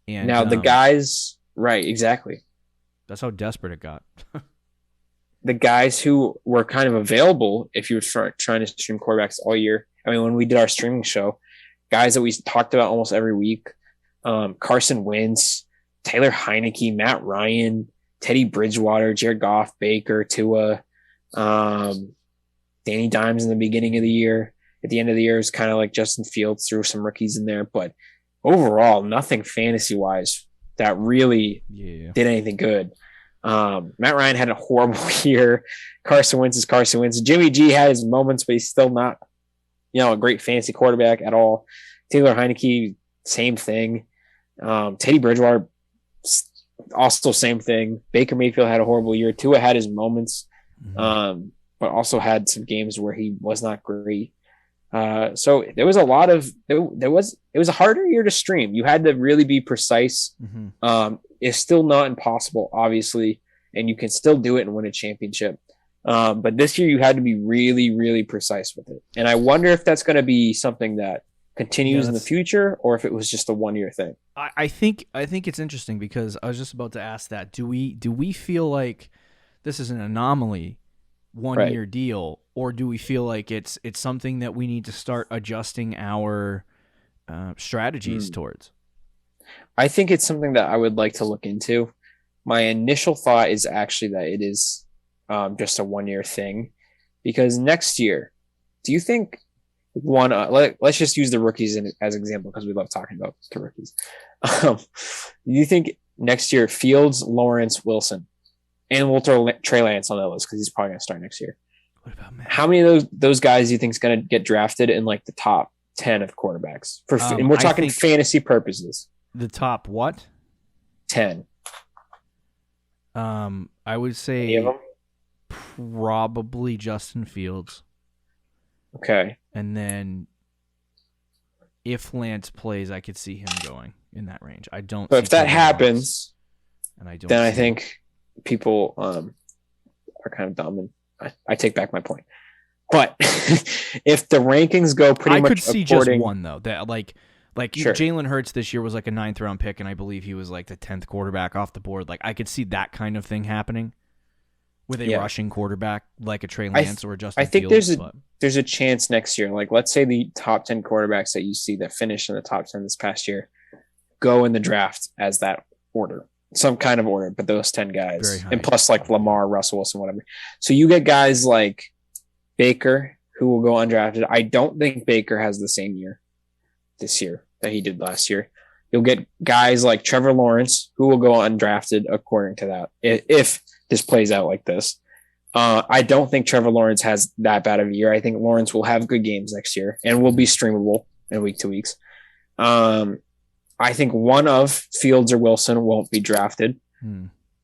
And now the guys, right, exactly. That's how desperate it got. The guys who were kind of available if you were trying to stream quarterbacks all year. When we did our streaming show, guys that we talked about almost every week, Carson Wentz, Taylor Heineke, Matt Ryan, Teddy Bridgewater, Jared Goff, Baker, Tua, Danny Dimes in the beginning of the year. At the end of the year, it was kind of like Justin Fields, threw some rookies in there. But overall, nothing fantasy-wise that really did anything good. Matt Ryan had a horrible year. Carson Wentz is Carson Wentz. Jimmy G had his moments, but he's still not, a great fantasy quarterback at all. Taylor Heineke, same thing. Teddy Bridgewater, also same thing. Baker Mayfield had a horrible year. Tua had his moments, but also had some games where he was not great. So there was a lot of it was a harder year to stream. You had to really be precise. It's still not impossible, obviously, and you can still do it and win a championship. But this year you had to be really, really precise with it. And I wonder if that's going to be something that continues in the future, or if it was just a 1 year thing. I think it's interesting because I was just about to ask that. Do we feel like this is an anomaly, 1 year deal, or do we feel like it's something that we need to start adjusting our strategies towards? I think it's something that I would like to look into. My initial thought is actually that it is just a 1 year thing, because next year, do you think let's just use the rookies as an example because we love talking about the rookies. Do you think next year Fields, Lawrence, Wilson, and we'll throw Trey Lance on that list because he's probably going to start next year? What about Matt? How many of those guys do you think is going to get drafted in like the top 10 of quarterbacks? And we're talking fantasy purposes. The top what? 10. I would say any of them? Probably Justin Fields. Okay. And then if Lance plays, I could see him going in that range. I don't. But if that happens, and I don't, then I think people are kind of dumb, and I take back my point. But if the rankings go pretty much, I could see just one though. That Sure. Jalen Hurts this year was like a 9th round pick, and I believe he was like the 10th quarterback off the board. Like I could see that kind of thing happening with a rushing quarterback like a Trey Lance or a Justin Fields. I think there's a chance next year. Like let's say the top 10 quarterbacks that you see that finished in the top 10 this past year go in the draft as that order, some kind of order, but those 10 guys, and plus like Lamar, Russell Wilson, whatever. So you get guys like Baker who will go undrafted. I don't think Baker has the same year this year that he did last year. You'll get guys like Trevor Lawrence who will go undrafted according to that, if this plays out like this. I don't think Trevor Lawrence has that bad of a year. I think Lawrence will have good games next year and will be streamable in week to weeks. I think one of Fields or Wilson won't be drafted.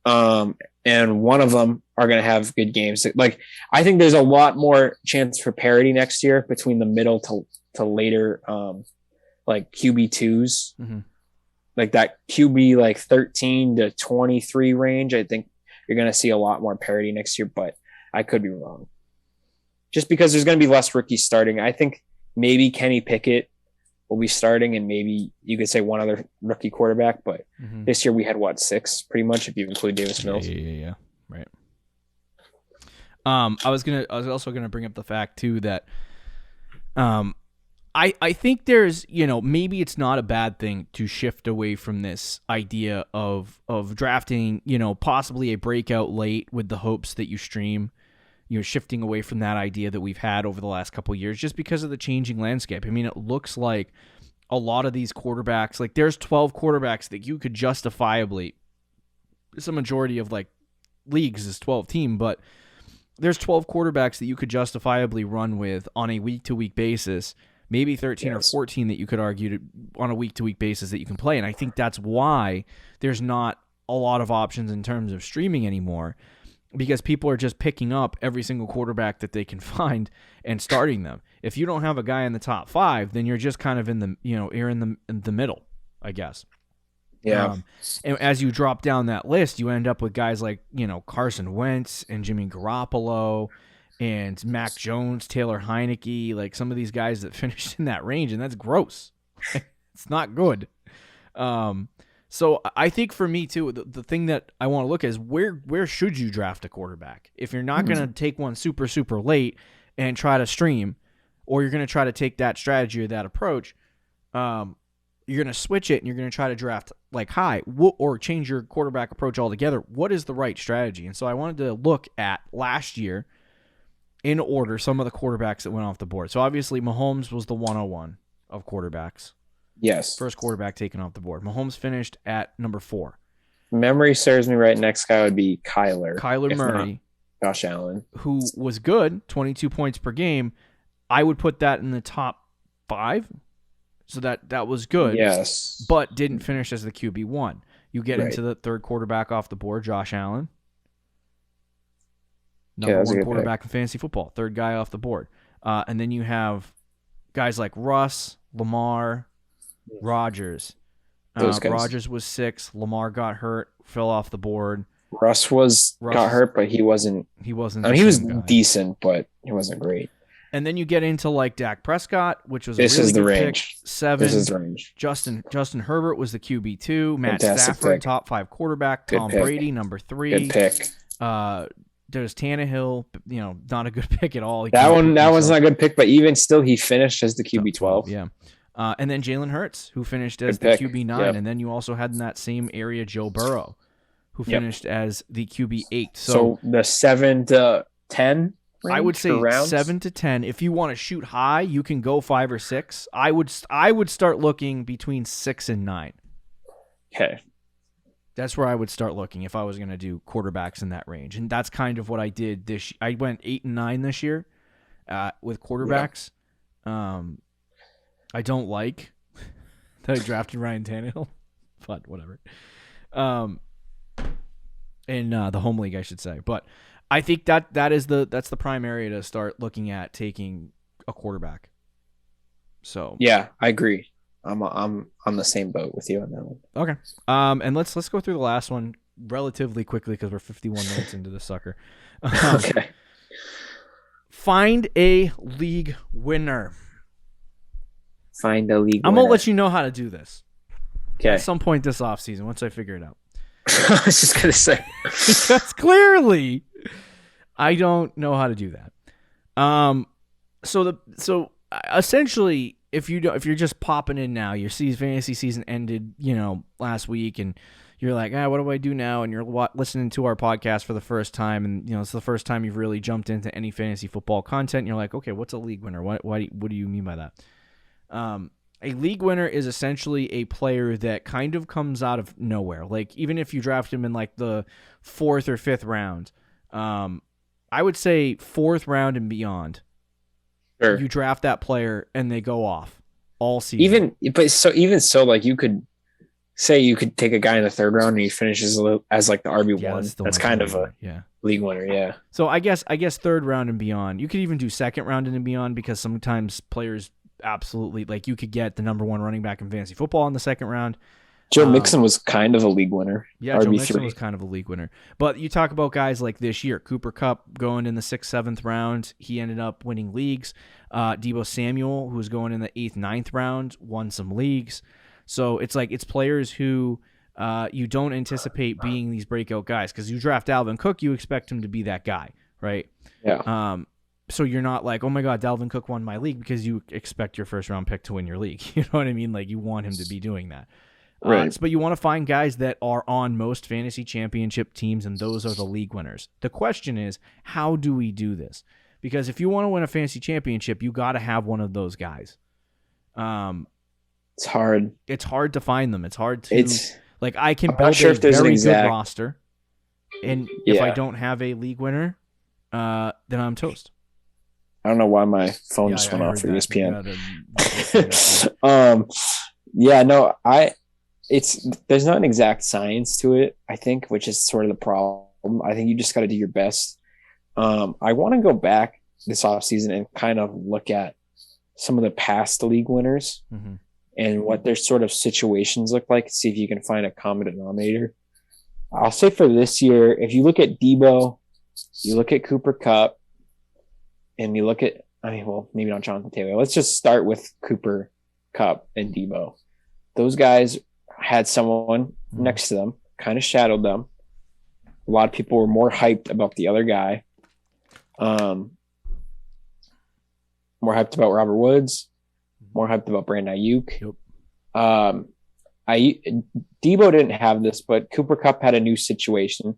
And one of them are going to have good games. Like, I think there's a lot more chance for parity next year between the middle to later, like QB2s, like that QB like 13 to 23 range. I think you're going to see a lot more parity next year, but I could be wrong. Just because there's going to be less rookies starting. I think maybe Kenny Pickett will be starting, and maybe you could say one other rookie quarterback, but this year we had 6 pretty much if you include Davis Mills. Yeah. Right. I was also gonna bring up the fact too that I think there's, maybe it's not a bad thing to shift away from this idea of drafting, possibly a breakout late with the hopes that you stream, shifting away from that idea that we've had over the last couple of years just because of the changing landscape. I mean, it looks like a lot of these quarterbacks, like there's 12 quarterbacks that you could justifiably, it's a majority of like leagues is 12 team, but there's 12 quarterbacks that you could justifiably run with on a week-to-week basis, maybe 13 or 14 that you could argue on a week-to-week basis that you can play. And I think that's why there's not a lot of options in terms of streaming anymore, because people are just picking up every single quarterback that they can find and starting them. If you don't have a guy in the top 5, then you're just kind of in the, you're in the middle, I guess. Yeah. And as you drop down that list, you end up with guys like, Carson Wentz and Jimmy Garoppolo and Mac Jones, Taylor Heineke, like some of these guys that finished in that range, and that's gross. It's not good. So I think for me too, the thing that I want to look at is where should you draft a quarterback? If you're not going to take one super, super late and try to stream, or you're going to try to take that strategy or that approach, you're going to switch it and you're going to try to draft like high or change your quarterback approach altogether. What is the right strategy? And so I wanted to look at last year in order some of the quarterbacks that went off the board. So obviously Mahomes was the 101 of quarterbacks. Yes. First quarterback taken off the board. Mahomes finished at number 4. Memory serves me right. Next guy would be Kyler Murray. Josh Allen. Who was good, 22 points per game. I would put that in the top 5. So that was good. Yes. But didn't finish as the QB1. You get into the third quarterback off the board, Josh Allen. Number 1 quarterback in fantasy football. Third guy off the board. And then you have guys like Russ, Lamar, Rodgers. Rodgers was 6. Lamar got hurt, fell off the board. Russ got hurt, but he wasn't. He wasn't. I mean, he was decent, but he wasn't great. And then you get into like Dak Prescott, which was this a really is the good range. Pick. 7. This is the range. Justin Herbert was the QB2. Matt Fantastic Stafford, pick. top 5 quarterback. Tom Brady, number 3. Good pick. There's Tannehill, not a good pick at all. That one's not a good pick, but even still, he finished as the QB12. Yeah. And then Jalen Hurts, who finished as the QB9. Yep. And then you also had in that same area Joe Burrow, who finished as the QB8. So the 7 to 10 range, I would say 7 to 10. If you want to shoot high, you can go 5 or 6. I would start looking between 6 and 9. Okay. That's where I would start looking if I was going to do quarterbacks in that range. And that's kind of what I did this year. I went 8 and 9 this year with quarterbacks. Yeah. I don't like that I drafted Ryan Tannehill, but whatever. In the home league, I should say. But I think that's the prime area to start looking at taking a quarterback. So yeah, I agree. I'm on the same boat with you on that one. Okay. And let's go through the last one relatively quickly because we're 51 minutes into the sucker. Okay. Find a league winner. Find a league winner. I'm gonna let you know how to do this. Okay. At some point this offseason, once I figure it out. I was just gonna say because clearly I don't know how to do that. So essentially, if you're just popping in now, your fantasy season ended, last week, and you're like, what do I do now? And you're listening to our podcast for the first time, and it's the first time you've really jumped into any fantasy football content. And you're like, okay, what's a league winner? What do you mean by that? A league winner is essentially a player that kind of comes out of nowhere. Like, even if you draft him in like the 4th or 5th round, I would say 4th round and beyond. Sure. You draft that player and they go off all season. Even so, like you could say you could take a guy in the 3rd round and he finishes as like the RB1. That's kind of a league winner. Yeah. So I guess 3rd round and beyond. You could even do 2nd round and beyond because sometimes players absolutely, like, you could get the number 1 running back in fantasy football in the 2nd round. Joe Mixon was kind of a league winner. Yeah, RB3. Joe Mixon was kind of a league winner. But you talk about guys like this year, Cooper Kupp going in the 6th, 7th round. He ended up winning leagues. Deebo Samuel, who was going in the 8th, 9th round, won some leagues. So it's players who you don't anticipate being these breakout guys. Because you draft Dalvin Cook, you expect him to be that guy, right? Yeah. So you're not like, oh my God, Dalvin Cook won my league, because you expect your 1st round pick to win your league. You know what I mean? Like, you want him to be doing that. Right. But you want to find guys that are on most fantasy championship teams, and those are the league winners. The question is, how do we do this? Because if you want to win a fantasy championship, you got to have one of those guys. It's hard. It's hard to find them. It's hard to I can build sure a very good roster, and if I don't have a league winner, then I'm toast. I don't know why my phone just went off for ESPN. There's not an exact science to it, I think, which is sort of the problem. I think you just got to do your best. I want to go back this offseason and kind of look at some of the past league winners and what their sort of situations look like, see if you can find a common denominator. I'll say for this year, if you look at Debo, you look at Cooper Kupp, and you look at, maybe not Jonathan Taylor. Let's just start with Cooper Kupp and Debo. Those guys had someone next to them, kind of shadowed them. A lot of people were more hyped about the other guy. More hyped about Robert Woods. More hyped about Brandon Ayuk. Yep. Debo didn't have this, but Cooper Kupp had a new situation,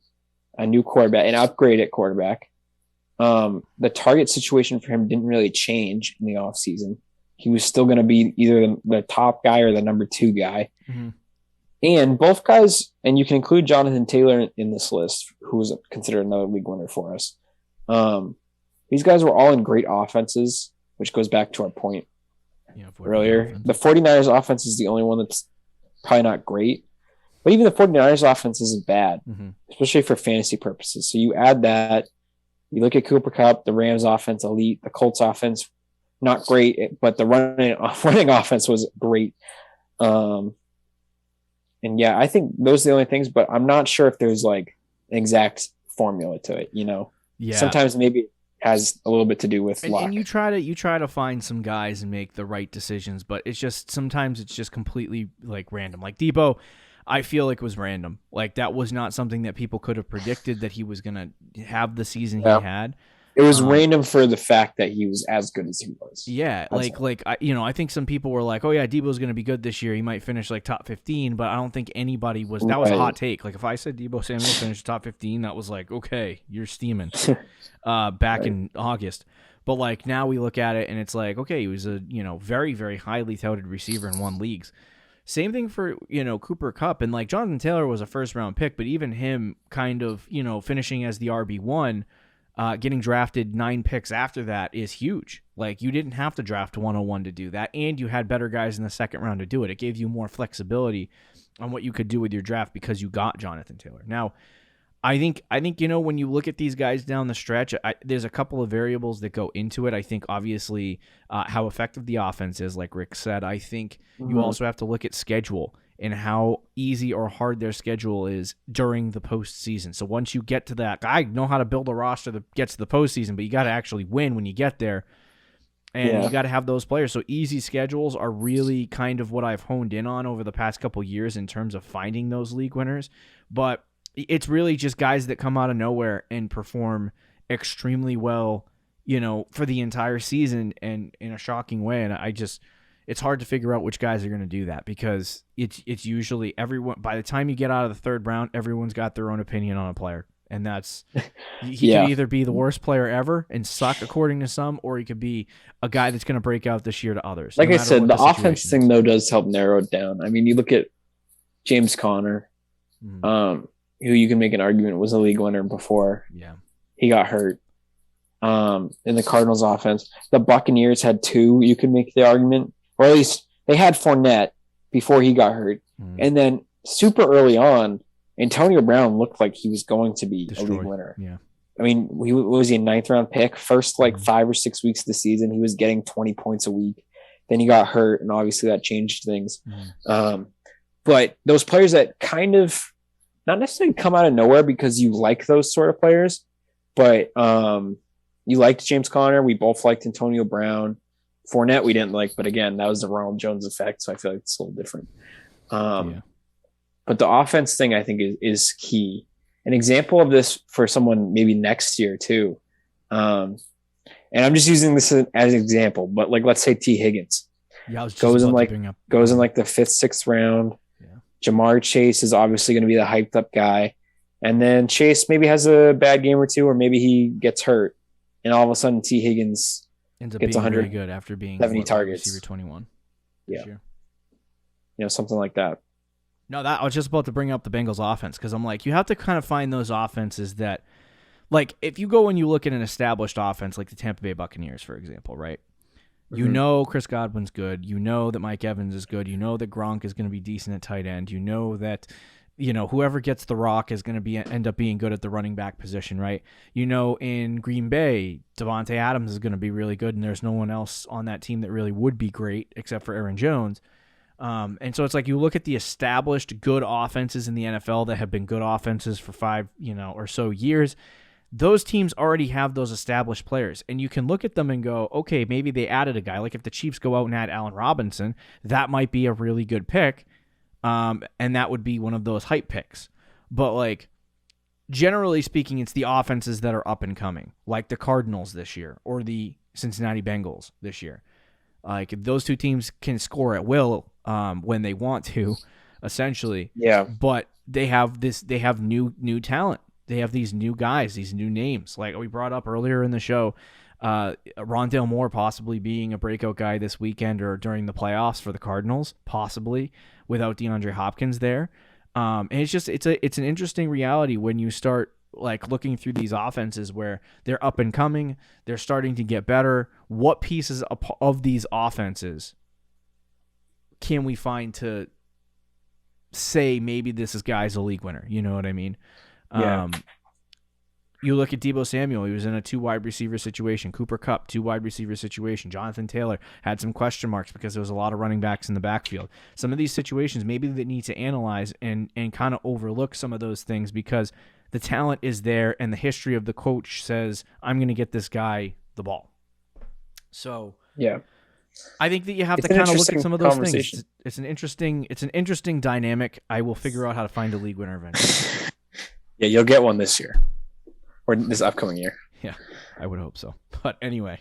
a new quarterback, an upgrade at quarterback. The target situation for him didn't really change in the offseason. he was still going to be either the top guy or the number 2 guy. Mm-hmm. And both guys, and you can include Jonathan Taylor in this list, who was considered another league winner for us. These guys were all in great offenses, which goes back to our point earlier. The 49ers offense is the only one that's probably not great. But even the 49ers offense isn't bad, especially for fantasy purposes. So you add that. You look at Cooper Kupp, the Rams offense, elite. The Colts offense, not great, but the running offense was great. And yeah, I think those are the only things, but I'm not sure if there's like an exact formula to it, you know? Yeah. Sometimes maybe it has a little bit to do with luck. And you try to find some guys and make the right decisions, but sometimes it's just completely like random. Like Debo, I feel like was random. Like that was not something that people could have predicted that he was going to have the season he had. It was random for the fact that he was as good as he was. Yeah, I think some people were like, "Oh yeah, Debo's going to be good this year. He might finish like top 15," but I don't think anybody was. That was a hot take. Like if I said Debo Samuel finished top 15, that was like, okay, you're steaming. Back in August, but like now we look at it and it's like, okay, he was a very very highly touted receiver in one leagues. Same thing for Cooper Kupp, and like Jonathan Taylor was a first round pick, but even him kind of finishing as the RB1. Getting drafted 9 picks after that is huge. Like you didn't have to draft 101 to do that, and you had better guys in the second round to do it. It gave you more flexibility on what you could do with your draft because you got Jonathan Taylor. Now, I think when you look at these guys down the stretch, there's a couple of variables that go into it. I think obviously how effective the offense is, like Rick said. I think you also have to look at schedule and how easy or hard their schedule is during the postseason. So once you get to that, I know how to build a roster that gets to the postseason, but you got to actually win when you get there. And you got to have those players. So easy schedules are really kind of what I've honed in on over the past couple years in terms of finding those league winners. But it's really just guys that come out of nowhere and perform extremely well, for the entire season and in a shocking way. And it's hard to figure out which guys are going to do that because it's usually everyone. By the time you get out of the third round, everyone's got their own opinion on a player, and that's he could either be the worst player ever and suck according to some, or he could be a guy that's going to break out this year to others. Like I said, the offense thing though does help narrow it down. I mean, you look at James Conner, who you can make an argument was a league winner before he got hurt. In the Cardinals offense, the Buccaneers had 2. You could make the argument. Or at least they had Fournette before he got hurt. And then super early on, Antonio Brown looked like he was going to be a league winner. Yeah. I mean, was he a 9th round pick? First 5 or 6 weeks of the season, he was getting 20 points a week. Then he got hurt, and obviously that changed things. But those players that kind of not necessarily come out of nowhere because you like those sort of players, but you liked James Conner. We both liked Antonio Brown. Fournette we didn't like, but again, that was the Ronald Jones effect, so I feel like it's a little different. But the offense thing I think is key. An example of this for someone maybe next year too, and I'm just using this as an example, but like let's say T. Higgins goes in like the 5th, 6th round. Jamar Chase is obviously going to be the hyped up guy, and then Chase maybe has a bad game or two, or maybe he gets hurt, and all of a sudden T. Higgins ends up being very good after being 70 targets. Receiver 21. Yeah. Something like that. No, that I was just about to bring up the Bengals offense because I'm like, you have to kind of find those offenses that, like, if you go and you look at an established offense like the Tampa Bay Buccaneers, for example, right? You know Chris Godwin's good. You know that Mike Evans is good. You know that Gronk is going to be decent at tight end. You know that whoever gets the rock is going to end up being good at the running back position, right? In Green Bay, Devontae Adams is going to be really good, and there's no one else on that team that really would be great except for Aaron Jones. And so it's like you look at the established good offenses in the NFL that have been good offenses for 5, or so years. Those teams already have those established players, and you can look at them and go, okay, maybe they added a guy. Like if the Chiefs go out and add Allen Robinson, that might be a really good pick. And that would be one of those hype picks. But like generally speaking, it's the offenses that are up and coming, like the Cardinals this year or the Cincinnati Bengals this year. Like those two teams can score at will when they want to, essentially. Yeah. But they have new talent. They have these new guys, these new names. Like we brought up earlier in the show, Rondale Moore possibly being a breakout guy this weekend or during the playoffs for the Cardinals, possibly without DeAndre Hopkins there. And it's an interesting reality when you start like looking through these offenses where they're up and coming, they're starting to get better. What pieces of these offenses can we find to say maybe this guy's a league winner? You know what I mean? Yeah. You look at Deebo Samuel, he was in a 2 wide receiver situation. Cooper Kupp, 2 wide receiver situation. Jonathan Taylor had some question marks because there was a lot of running backs in the backfield. Some of these situations, maybe they need to analyze and kind of overlook some of those things because the talent is there and the history of the coach says, I'm going to get this guy the ball. So yeah, I think that you have to kind of look at some of those things. It's an interesting dynamic. I will figure out how to find a league winner eventually. Yeah, you'll get one this year. Or this upcoming year. Yeah, I would hope so. But anyway,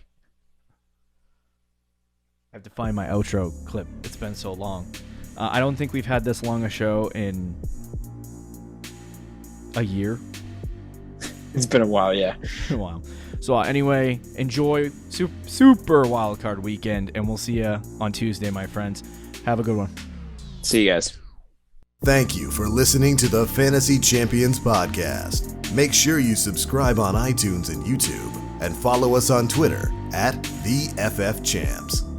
I have to find my outro clip. It's been so long. I don't think we've had this long a show in a year. It's been a while, yeah. A while. So anyway, enjoy super wildcard weekend, and we'll see you on Tuesday, my friends. Have a good one. See you guys. Thank you for listening to the Fantasy Champions Podcast. Make sure you subscribe on iTunes and YouTube, and follow us on Twitter @TheFFChamps.